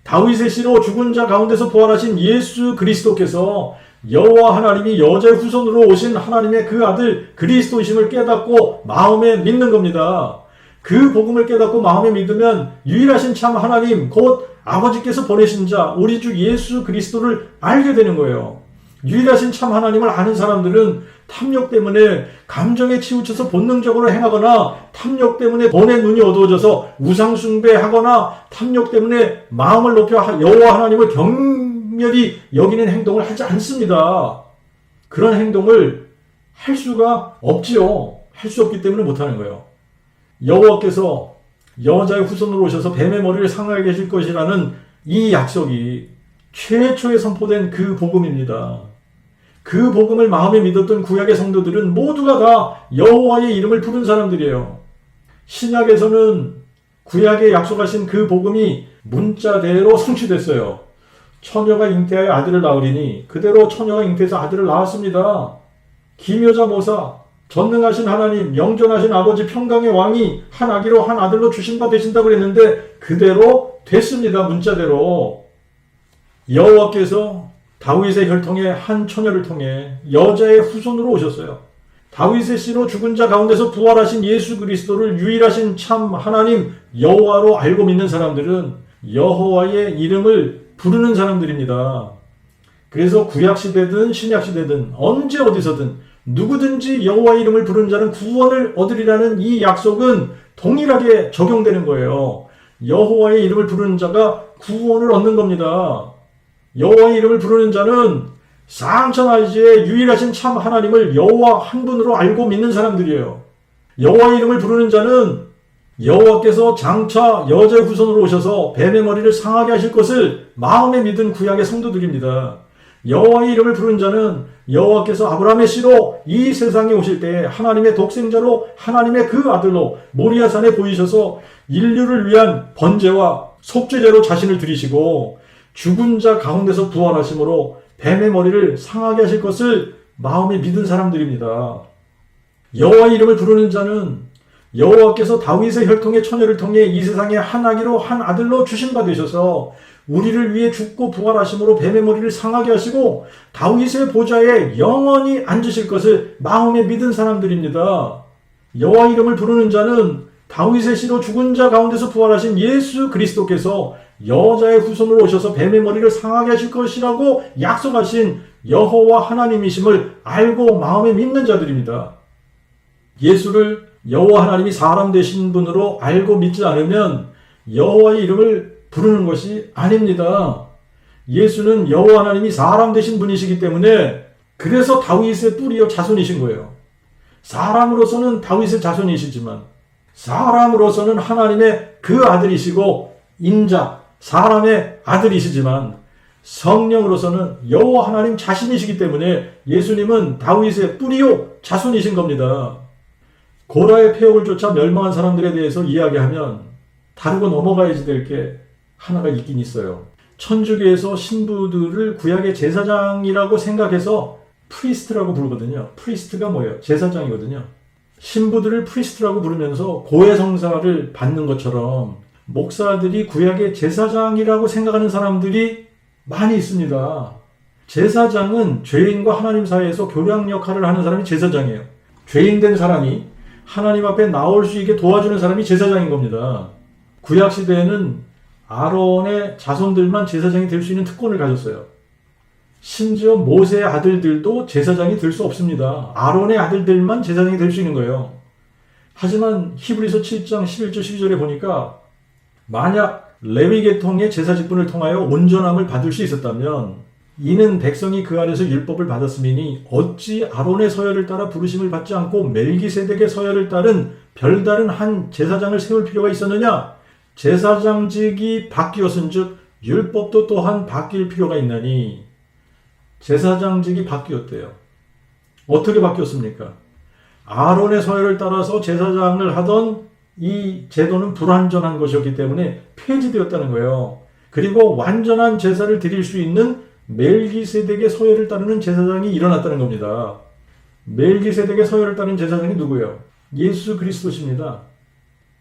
다윗의 씨로 죽은 자 가운데서 부활하신 예수 그리스도께서 여호와 하나님이 여자의 후손으로 오신 하나님의 그 아들 그리스도이심을 깨닫고 마음에 믿는 겁니다. 그 복음을 깨닫고 마음에 믿으면 유일하신 참 하나님 곧 아버지께서 보내신 자 우리 주 예수 그리스도를 알게 되는 거예요. 유일하신 참 하나님을 아는 사람들은 탐욕 때문에 감정에 치우쳐서 본능적으로 행하거나 탐욕 때문에 돈의 눈이 어두워져서 우상 숭배하거나 탐욕 때문에 마음을 높여 여호와 하나님을 경멸히 여기는 행동을 하지 않습니다. 그런 행동을 할 수가 없지요. 할 수 없기 때문에 못하는 거예요. 여호와께서 여자의 후손으로 오셔서 뱀의 머리를 상하게 하실 것이라는 이 약속이 최초에 선포된 그 복음입니다. 그 복음을 마음에 믿었던 구약의 성도들은 모두가 다 여호와의 이름을 부른 사람들이에요. 신약에서는 구약에 약속하신 그 복음이 문자대로 성취됐어요. 처녀가 잉태하여 아들을 낳으리니 그대로 처녀가 잉태해서 아들을 낳았습니다. 기묘자 모사, 전능하신 하나님, 영존하신 아버지, 평강의 왕이 한 아기로 한 아들로 주신 바 되신다고 그랬는데 그대로 됐습니다. 문자대로. 여호와께서 다윗의 혈통의 한 처녀를 통해 여자의 후손으로 오셨어요. 다윗의 씨로 죽은 자 가운데서 부활하신 예수 그리스도를 유일하신 참 하나님 여호와로 알고 믿는 사람들은 여호와의 이름을 부르는 사람들입니다. 그래서 구약시대든 신약시대든 언제 어디서든 누구든지 여호와의 이름을 부르는 자는 구원을 얻으리라는 이 약속은 동일하게 적용되는 거예요. 여호와의 이름을 부르는 자가 구원을 얻는 겁니다. 여호와의 이름을 부르는 자는 상천하지의 유일하신 참 하나님을 여호와 한 분으로 알고 믿는 사람들이에요. 여호와의 이름을 부르는 자는 여호와께서 장차 여자의 후손으로 오셔서 뱀의 머리를 상하게 하실 것을 마음에 믿은 구약의 성도들입니다. 여호와의 이름을 부르는 자는 여호와께서 아브라함의 씨로 이 세상에 오실 때 하나님의 독생자로 하나님의 그 아들로 모리아산에 보이셔서 인류를 위한 번제와 속죄제로 자신을 드리시고 죽은 자 가운데서 부활하심으로 뱀의 머리를 상하게 하실 것을 마음에 믿은 사람들입니다. 여호와의 이름을 부르는 자는 여호와께서 다윗의 혈통의 처녀를 통해 이 세상에 한 아기로 한 아들로 주신 바 되셔서 우리를 위해 죽고 부활하심으로 뱀의 머리를 상하게 하시고 다윗의 보좌에 영원히 앉으실 것을 마음에 믿은 사람들입니다. 여호와 이름을 부르는 자는 다윗의 씨로 죽은 자 가운데서 부활하신 예수 그리스도께서 여자의 후손으로 오셔서 뱀의 머리를 상하게 하실 것이라고 약속하신 여호와 하나님이심을 알고 마음에 믿는 자들입니다. 예수를 여호와 하나님이 사람 되신 분으로 알고 믿지 않으면 여호와의 이름을 부르는 것이 아닙니다. 예수는 여호와 하나님이 사람 되신 분이시기 때문에 그래서 다윗의 뿌리요 자손이신 거예요. 사람으로서는 다윗의 자손이시지만 사람으로서는 하나님의 그 아들이시고 인자, 사람의 아들이시지만 성령으로서는 여호와 하나님 자신이시기 때문에 예수님은 다윗의 뿌리요 자손이신 겁니다. 고라의 폐역을 쫓아 멸망한 사람들에 대해서 이야기하면 다루고 넘어가야지 될 게 하나가 있긴 있어요. 천주교에서 신부들을 구약의 제사장이라고 생각해서 프리스트라고 부르거든요. 프리스트가 뭐예요? 제사장이거든요. 신부들을 프리스트라고 부르면서 고해성사를 받는 것처럼 목사들이 구약의 제사장이라고 생각하는 사람들이 많이 있습니다. 제사장은 죄인과 하나님 사이에서 교량 역할을 하는 사람이 제사장이에요. 죄인된 사람이 하나님 앞에 나올 수 있게 도와주는 사람이 제사장인 겁니다. 구약시대에는 아론의 자손들만 제사장이 될 수 있는 특권을 가졌어요. 심지어 모세의 아들들도 제사장이 될 수 없습니다. 아론의 아들들만 제사장이 될 수 있는 거예요. 하지만 히브리서 7장 11절 12절에 보니까 만약 레위 계통의 제사 직분을 통하여 온전함을 받을 수 있었다면 이는 백성이 그 안에서 율법을 받았음이니 어찌 아론의 서열을 따라 부르심을 받지 않고 멜기세덱의 서열을 따른 별다른 한 제사장을 세울 필요가 있었느냐? 제사장직이 바뀌었은즉 율법도 또한 바뀔 필요가 있나니. 제사장직이 바뀌었대요. 어떻게 바뀌었습니까? 아론의 서열을 따라서 제사장을 하던 이 제도는 불완전한 것이었기 때문에 폐지되었다는 거예요. 그리고 완전한 제사를 드릴 수 있는 멜기세덱의 서열을 따르는 제사장이 일어났다는 겁니다. 멜기세덱의 서열을 따르는 제사장이 누구예요? 예수 그리스도십니다.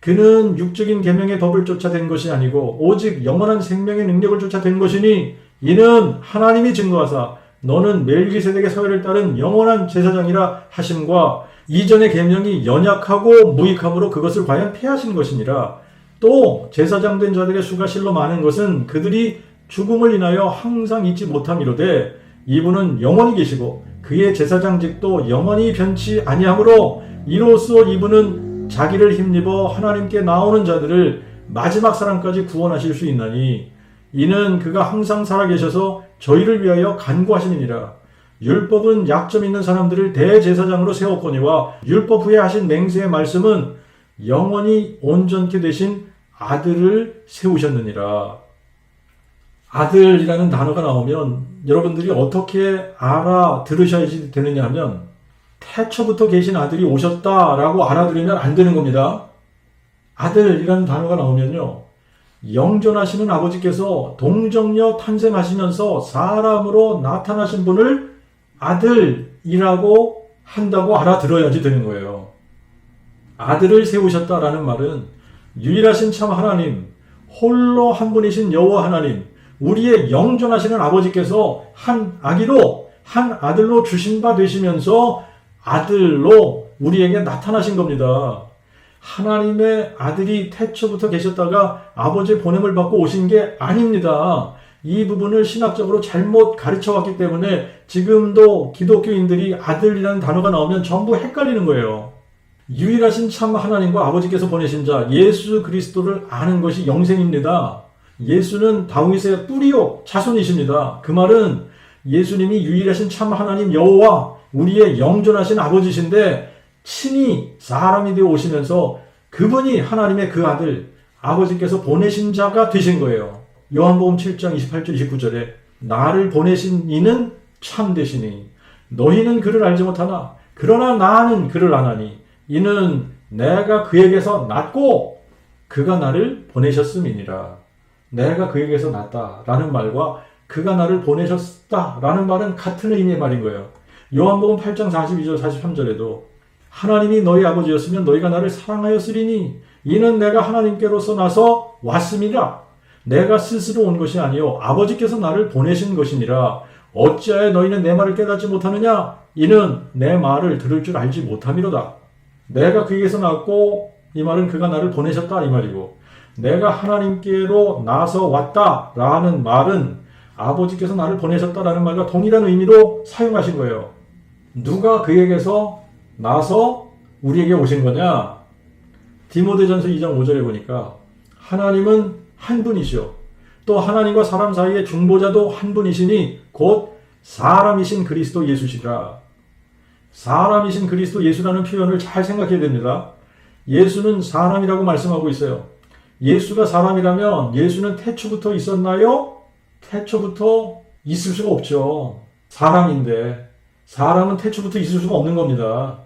그는 육적인 계명의 법을 쫓아 된 것이 아니고 오직 영원한 생명의 능력을 쫓아 된 것이니 이는 하나님이 증거하사 너는 멜기세덱의 서열을 따른 영원한 제사장이라 하심과 이전의 계명이 연약하고 무익함으로 그것을 과연 폐하신 것이니라. 또 제사장 된 자들의 수가 실로 많은 것은 그들이 죽음을 인하여 항상 잊지 못함이로되 이분은 영원히 계시고 그의 제사장직도 영원히 변치 아니하므로 이로써 이분은 자기를 힘입어 하나님께 나오는 자들을 마지막 사랑까지 구원하실 수 있나니 이는 그가 항상 살아계셔서 저희를 위하여 간구하시느니라. 율법은 약점 있는 사람들을 대제사장으로 세웠거니와 율법 후에 하신 맹세의 말씀은 영원히 온전케 되신 아들을 세우셨느니라. 아들이라는 단어가 나오면 여러분들이 어떻게 알아들으셔야지 되느냐 하면 태초부터 계신 아들이 오셨다라고 알아들으면 안 되는 겁니다. 아들이라는 단어가 나오면요, 영존하시는 아버지께서 동정녀 탄생하시면서 사람으로 나타나신 분을 아들이라고 한다고 알아들어야지 되는 거예요. 아들을 세우셨다라는 말은 유일하신 참 하나님, 홀로 한 분이신 여호와 하나님, 우리의 영존하시는 아버지께서 한 아기로, 한 아들로 주신 바 되시면서 아들로 우리에게 나타나신 겁니다. 하나님의 아들이 태초부터 계셨다가 아버지의 보냄을 받고 오신 게 아닙니다. 이 부분을 신학적으로 잘못 가르쳐 왔기 때문에 지금도 기독교인들이 아들이라는 단어가 나오면 전부 헷갈리는 거예요. 유일하신 참 하나님과 아버지께서 보내신 자 예수 그리스도를 아는 것이 영생입니다. 예수는 다윗의 뿌리요 자손이십니다. 그 말은 예수님이 유일하신 참 하나님 여호와 우리의 영존하신 아버지신데 친히 사람이 되어 오시면서 그분이 하나님의 그 아들 아버지께서 보내신 자가 되신 거예요. 요한복음 7장 28절 29절에 나를 보내신 이는 참되시니 너희는 그를 알지 못하나 그러나 나는 그를 아나니 이는 내가 그에게서 났고 그가 나를 보내셨음이니라. 내가 그에게서 났다라는 말과 그가 나를 보내셨다라는 말은 같은 의미의 말인 거예요. 요한복음 8장 42절 43절에도 하나님이 너희 아버지였으면 너희가 나를 사랑하였으리니 이는 내가 하나님께로서 나서 왔음이라. 내가 스스로 온 것이 아니요 아버지께서 나를 보내신 것이니라. 어찌하여 너희는 내 말을 깨닫지 못하느냐? 이는 내 말을 들을 줄 알지 못함이로다. 내가 그에게서 났고 이 말은 그가 나를 보내셨다 이 말이고 내가 하나님께로 나서 왔다라는 말은 아버지께서 나를 보내셨다라는 말과 동일한 의미로 사용하신 거예요. 누가 그에게서 나서 우리에게 오신 거냐? 디모데전서 2장 5절에 보니까 하나님은 한 분이시오. 또 하나님과 사람 사이의 중보자도 한 분이시니 곧 사람이신 그리스도 예수시라. 사람이신 그리스도 예수라는 표현을 잘 생각해야 됩니다. 예수는 사람이라고 말씀하고 있어요. 예수가 사람이라면 예수는 태초부터 있었나요? 태초부터 있을 수가 없죠. 사람인데 사람은 태초부터 있을 수가 없는 겁니다.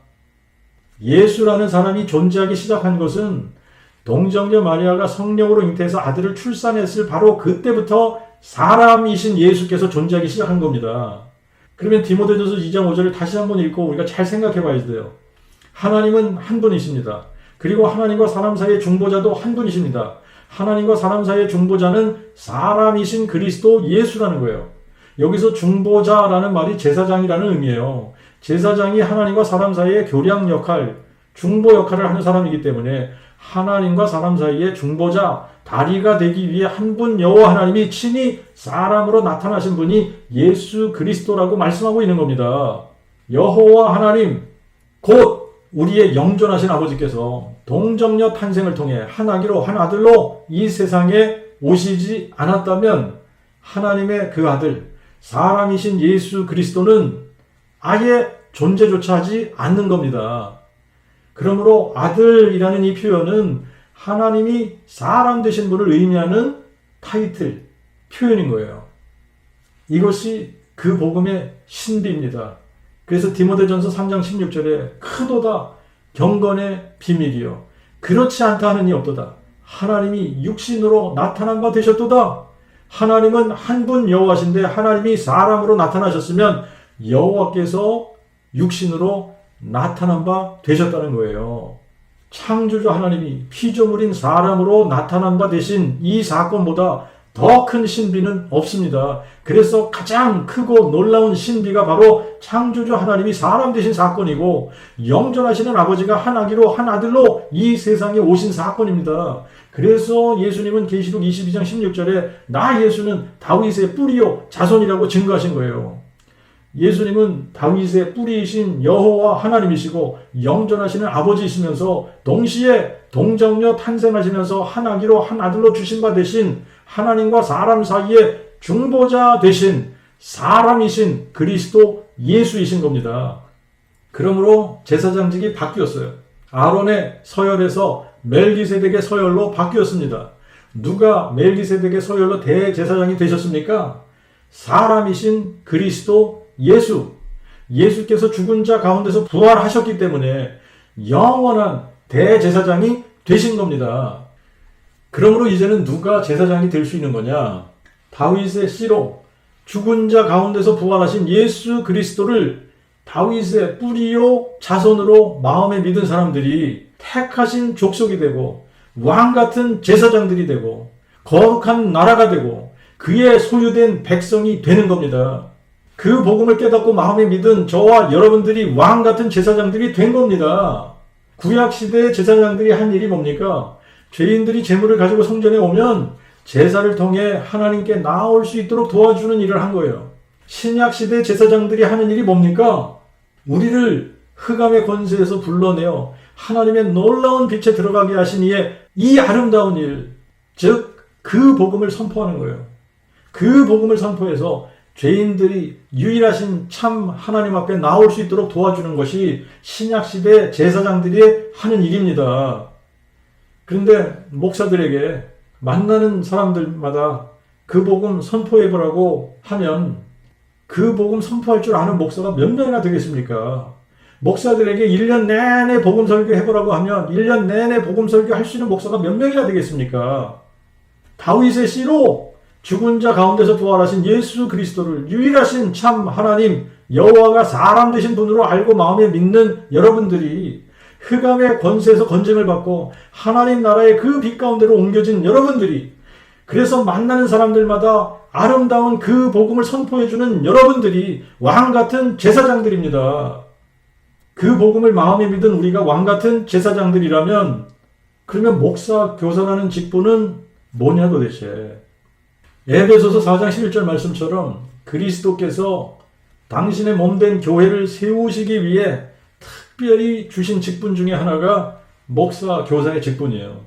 예수라는 사람이 존재하기 시작한 것은 동정녀 마리아가 성령으로 잉태해서 아들을 출산했을 바로 그때부터 사람이신 예수께서 존재하기 시작한 겁니다. 그러면 디모데전서 2장 5절을 다시 한번 읽고 우리가 잘 생각해 봐야 돼요. 하나님은 한 분이십니다. 그리고 하나님과 사람 사이의 중보자도 한 분이십니다. 하나님과 사람 사이의 중보자는 사람이신 그리스도 예수라는 거예요. 여기서 중보자라는 말이 제사장이라는 의미예요. 제사장이 하나님과 사람 사이의 교량 역할, 중보 역할을 하는 사람이기 때문에 하나님과 사람 사이의 중보자, 다리가 되기 위해 한 분 여호와 하나님이 친히 사람으로 나타나신 분이 예수 그리스도라고 말씀하고 있는 겁니다. 여호와 하나님, 곧 우리의 영존하신 아버지께서 동정녀 탄생을 통해 한 아기로 한 아들로 이 세상에 오시지 않았다면 하나님의 그 아들, 사람이신 예수 그리스도는 아예 존재조차 하지 않는 겁니다. 그러므로 아들이라는 이 표현은 하나님이 사람 되신 분을 의미하는 타이틀, 표현인 거예요. 이것이 그 복음의 신비입니다. 그래서 디모데전서 3장 16절에 크도다 경건의 비밀이요 그렇지 않다 하는 이 없도다. 하나님이 육신으로 나타난 바 되셨도다. 하나님은 한 분 여호와신데 하나님이 사람으로 나타나셨으면 여호와께서 육신으로 나타난 바 되셨다는 거예요. 창조주 하나님이 피조물인 사람으로 나타난 바 되신 이 사건보다 더 큰 신비는 없습니다. 그래서 가장 크고 놀라운 신비가 바로 창조주 하나님이 사람 되신 사건이고 영존하시는 아버지가 한 아기로 한 아들로 이 세상에 오신 사건입니다. 그래서 예수님은 계시록 22장 16절에 나 예수는 다윗의 뿌리요 자손이라고 증거하신 거예요. 예수님은 다윗의 뿌리이신 여호와 하나님이시고 영존하시는 아버지이시면서 동시에 동정녀 탄생하시면서 한 아기로 한 아들로 주신 바 되신 하나님과 사람 사이에 중보자 되신 사람이신 그리스도 예수이신 겁니다. 그러므로 제사장직이 바뀌었어요. 아론의 서열에서 멜기세덱의 서열로 바뀌었습니다. 누가 멜기세덱의 서열로 대제사장이 되셨습니까? 사람이신 그리스도 예수. 예수께서 죽은 자 가운데서 부활하셨기 때문에 영원한 대제사장이 되신 겁니다. 그러므로 이제는 누가 제사장이 될 수 있는 거냐? 다윗의 씨로 죽은 자 가운데서 부활하신 예수 그리스도를 다윗의 뿌리요 자손으로 마음에 믿은 사람들이 택하신 족속이 되고 왕같은 제사장들이 되고 거룩한 나라가 되고 그의 소유된 백성이 되는 겁니다. 그 복음을 깨닫고 마음에 믿은 저와 여러분들이 왕같은 제사장들이 된 겁니다. 구약시대의 제사장들이 한 일이 뭡니까? 죄인들이 재물을 가지고 성전에 오면 제사를 통해 하나님께 나올 수 있도록 도와주는 일을 한 거예요. 신약시대 제사장들이 하는 일이 뭡니까? 우리를 흑암의 권세에서 불러내어 하나님의 놀라운 빛에 들어가게 하신 이의 이 아름다운 일, 즉 그 복음을 선포하는 거예요. 그 복음을 선포해서 죄인들이 유일하신 참 하나님 앞에 나올 수 있도록 도와주는 것이 신약시대 제사장들이 하는 일입니다. 그런데 목사들에게 만나는 사람들마다 그 복음 선포해보라고 하면 그 복음 선포할 줄 아는 목사가 몇 명이나 되겠습니까? 목사들에게 1년 내내 복음 설교해보라고 하면 1년 내내 복음 설교할 수 있는 목사가 몇 명이나 되겠습니까? 다윗의 씨로 죽은 자 가운데서 부활하신 예수 그리스도를 유일하신 참 하나님 여호와가 사람 되신 분으로 알고 마음에 믿는 여러분들이 흑암의 권세에서 건짐을 받고 하나님 나라의 그 빛 가운데로 옮겨진 여러분들이 그래서 만나는 사람들마다 아름다운 그 복음을 선포해주는 여러분들이 왕같은 제사장들입니다. 그 복음을 마음에 믿은 우리가 왕같은 제사장들이라면 그러면 목사, 교사라는 직분은 뭐냐 도대체. 에베소서 4장 11절 말씀처럼 그리스도께서 당신의 몸된 교회를 세우시기 위해 특별히 주신 직분 중에 하나가 목사, 교사의 직분이에요.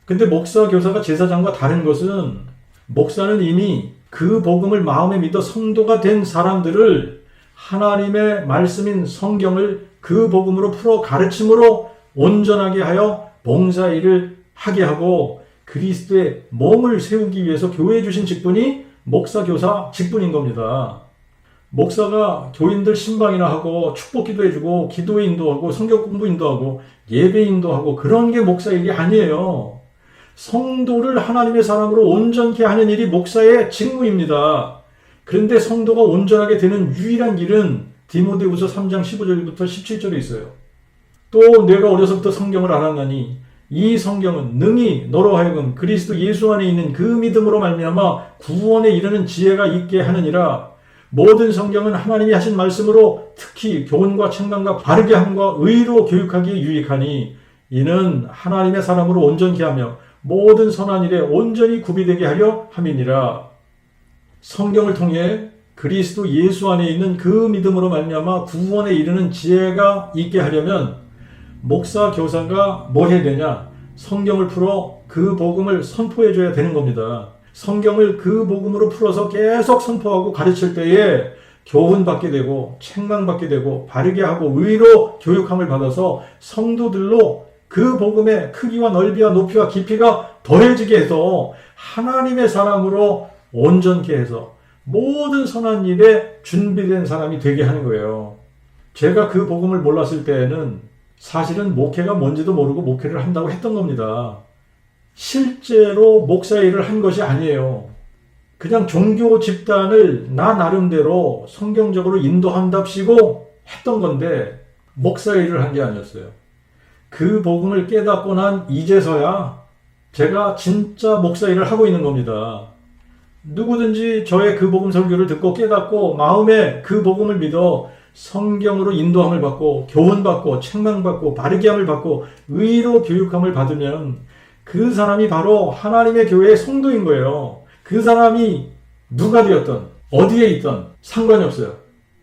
근데 목사, 교사가 제사장과 다른 것은 목사는 이미 그 복음을 마음에 믿어 성도가 된 사람들을 하나님의 말씀인 성경을 그 복음으로 풀어 가르침으로 온전하게 하여 봉사일을 하게 하고 그리스도의 몸을 세우기 위해서 교회에 주신 직분이 목사, 교사 직분인 겁니다. 목사가 교인들 신방이나 하고 축복 기도해주고 기도회 인도하고 성경 공부 인도하고 예배 인도하고 그런 게 목사 일이 아니에요. 성도를 하나님의 사람으로 온전케 하는 일이 목사의 직무입니다. 그런데 성도가 온전하게 되는 유일한 길은 디모데후서 3장 15절부터 17절에 있어요. 또 내가 어려서부터 성경을 알았나니 이 성경은 능히 너로 하여금 그리스도 예수 안에 있는 그 믿음으로 말미암아 구원에 이르는 지혜가 있게 하느니라. 모든 성경은 하나님이 하신 말씀으로 특히 교훈과 책망과 바르게 함과 의로 교육하기에 유익하니 이는 하나님의 사람으로 온전케 하며 모든 선한 일에 온전히 구비되게 하려 함이니라. 성경을 통해 그리스도 예수 안에 있는 그 믿음으로 말미암아 구원에 이르는 지혜가 있게 하려면 목사, 교사가 뭘 해야 되냐? 성경을 풀어 그 복음을 선포해 줘야 되는 겁니다. 성경을 그 복음으로 풀어서 계속 선포하고 가르칠 때에 교훈받게 되고 책망받게 되고 바르게 하고 의로 교육함을 받아서 성도들로 그 복음의 크기와 넓이와 높이와 깊이가 더해지게 해서 하나님의 사람으로 온전케 해서 모든 선한 일에 준비된 사람이 되게 하는 거예요. 제가 그 복음을 몰랐을 때에는 사실은 목회가 뭔지도 모르고 목회를 한다고 했던 겁니다. 실제로 목사 일을 한 것이 아니에요. 그냥 종교 집단을 나 나름대로 성경적으로 인도한답시고 했던 건데 목사 일을 한 게 아니었어요. 그 복음을 깨닫고 난 이제서야 제가 진짜 목사 일을 하고 있는 겁니다. 누구든지 저의 그 복음 설교를 듣고 깨닫고 마음에 그 복음을 믿어 성경으로 인도함을 받고 교훈받고 책망받고 바르게 함을 받고 의로 교육함을 받으면 그 사람이 바로 하나님의 교회의 성도인 거예요. 그 사람이 누가 되었든 어디에 있든 상관이 없어요.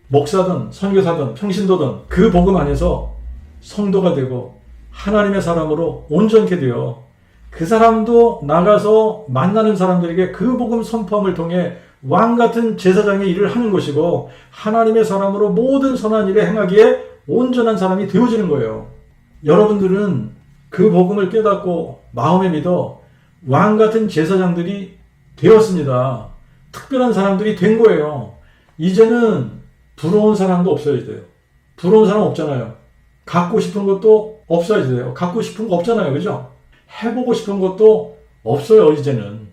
목사든 선교사든 평신도든 그 복음 안에서 성도가 되고 하나님의 사람으로 온전케 되어 그 사람도 나가서 만나는 사람들에게 그 복음 선포함을 통해 왕같은 제사장의 일을 하는 것이고 하나님의 사람으로 모든 선한 일에 행하기에 온전한 사람이 되어지는 거예요. 여러분들은 그 복음을 깨닫고 마음에 믿어 왕같은 제사장들이 되었습니다. 특별한 사람들이 된 거예요. 이제는 부러운 사람도 없어야 돼요. 부러운 사람 없잖아요. 갖고 싶은 것도 없어야 돼요. 갖고 싶은 거 없잖아요. 그죠? 해보고 싶은 것도 없어요. 이제는.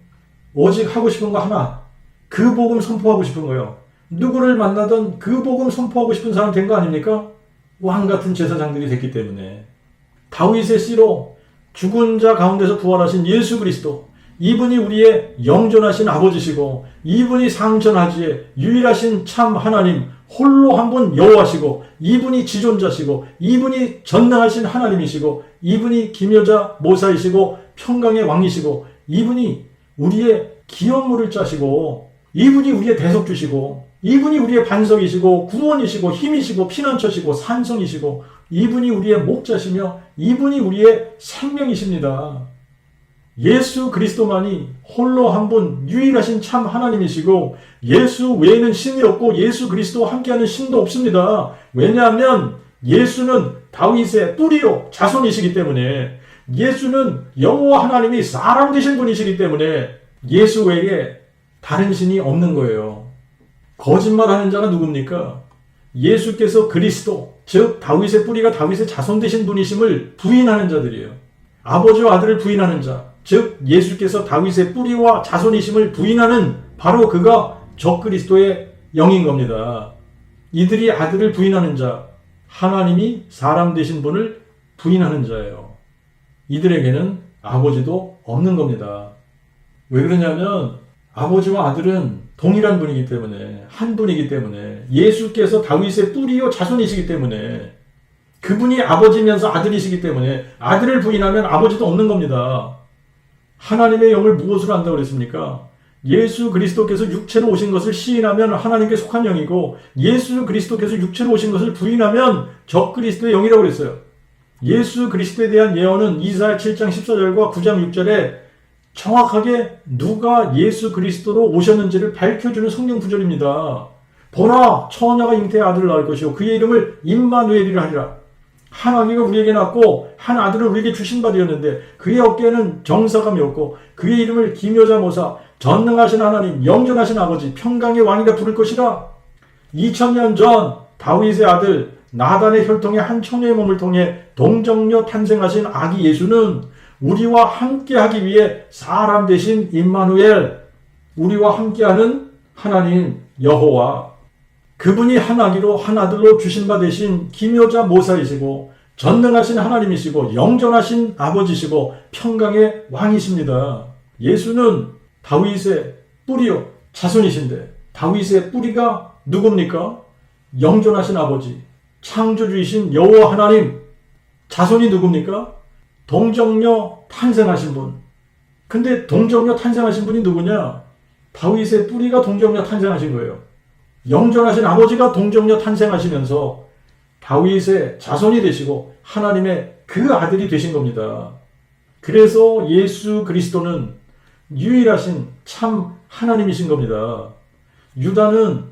오직 하고 싶은 거 하나. 그 복음 선포하고 싶은 거예요. 누구를 만나든 그 복음 선포하고 싶은 사람 된 거 아닙니까? 왕같은 제사장들이 됐기 때문에. 다윗의 씨로 죽은 자 가운데서 부활하신 예수 그리스도. 이분이 우리의 영존하신 아버지시고 이분이 상전하지에 유일하신 참 하나님 홀로 한 분 여호와시고 이분이 지존자시고 이분이 전능하신 하나님이시고 이분이 기묘자 모사이시고 평강의 왕이시고 이분이 우리의 기업물을 짜시고 이분이 우리의 대속주시고 이분이 우리의 반석이시고 구원이시고 힘이시고 피난처시고 산성이시고 이분이 우리의 목자시며 이분이 우리의 생명이십니다. 예수 그리스도만이 홀로 한 분 유일하신 참 하나님이시고 예수 외에는 신이 없고 예수 그리스도와 함께하는 신도 없습니다. 왜냐하면 예수는 다윗의 뿌리요 자손이시기 때문에 예수는 여호와 하나님이 사람 되신 분이시기 때문에 예수 외에 다른 신이 없는 거예요. 거짓말하는 자가 누굽니까? 예수께서 그리스도 즉 다윗의 뿌리가 다윗의 자손 되신 분이심을 부인하는 자들이에요. 아버지와 아들을 부인하는 자 즉 예수께서 다윗의 뿌리와 자손이심을 부인하는 바로 그가 적그리스도의 영인 겁니다. 이들이 아들을 부인하는 자, 하나님이 사람 되신 분을 부인하는 자예요. 이들에게는 아버지도 없는 겁니다. 왜 그러냐면 아버지와 아들은 동일한 분이기 때문에 한 분이기 때문에 예수께서 다윗의 뿌리요 자손이시기 때문에 그분이 아버지면서 아들이시기 때문에 아들을 부인하면 아버지도 없는 겁니다. 하나님의 영을 무엇으로 안다고 그랬습니까? 예수 그리스도께서 육체로 오신 것을 시인하면 하나님께 속한 영이고 예수 그리스도께서 육체로 오신 것을 부인하면 적그리스도의 영이라고 그랬어요. 예수 그리스도에 대한 예언은 이사야 7장 14절과 9장 6절에 정확하게 누가 예수 그리스도로 오셨는지를 밝혀주는 성경 구절입니다. 보라 처녀가 잉태의 아들을 낳을 것이요 그의 이름을 임마누엘이라 하리라. 한 아기가 우리에게 낳고 한 아들을 우리에게 주신 바 되었는데 그의 어깨에는 정사감이 없고 그의 이름을 기묘자 모사 전능하신 하나님 영존하신 아버지 평강의 왕이라 부를 것이라. 2000년 전 다윗의 아들 나단의 혈통의 한 처녀의 몸을 통해 동정녀 탄생하신 아기 예수는 우리와 함께하기 위해 사람 되신 임마누엘 우리와 함께하는 하나님 여호와 그분이 한 아기로 한 아들로 주신 바 되신 기묘자 모사이시고 전능하신 하나님이시고 영존하신 아버지시고 평강의 왕이십니다. 예수는 다윗의 뿌리요 자손이신데 다윗의 뿌리가 누굽니까? 영존하신 아버지 창조주이신 여호와 하나님. 자손이 누굽니까? 동정녀 탄생하신 분. 근데 동정녀 탄생하신 분이 누구냐? 다윗의 뿌리가 동정녀 탄생하신 거예요. 영존하신 아버지가 동정녀 탄생하시면서 다윗의 자손이 되시고 하나님의 그 아들이 되신 겁니다. 그래서 예수 그리스도는 유일하신 참 하나님이신 겁니다. 유다는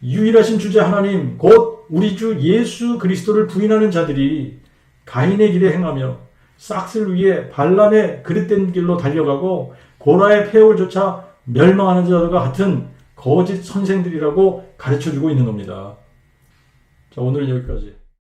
유일하신 주제 하나님 곧 우리 주 예수 그리스도를 부인하는 자들이 가인의 길에 행하며 싹쓸 위에 발람의 그릇된 길로 달려가고 고라의 폐역을 쫓아 멸망하는 자들과 같은 거짓 선생들이라고 가르쳐주고 있는 겁니다. 자, 오늘은 여기까지.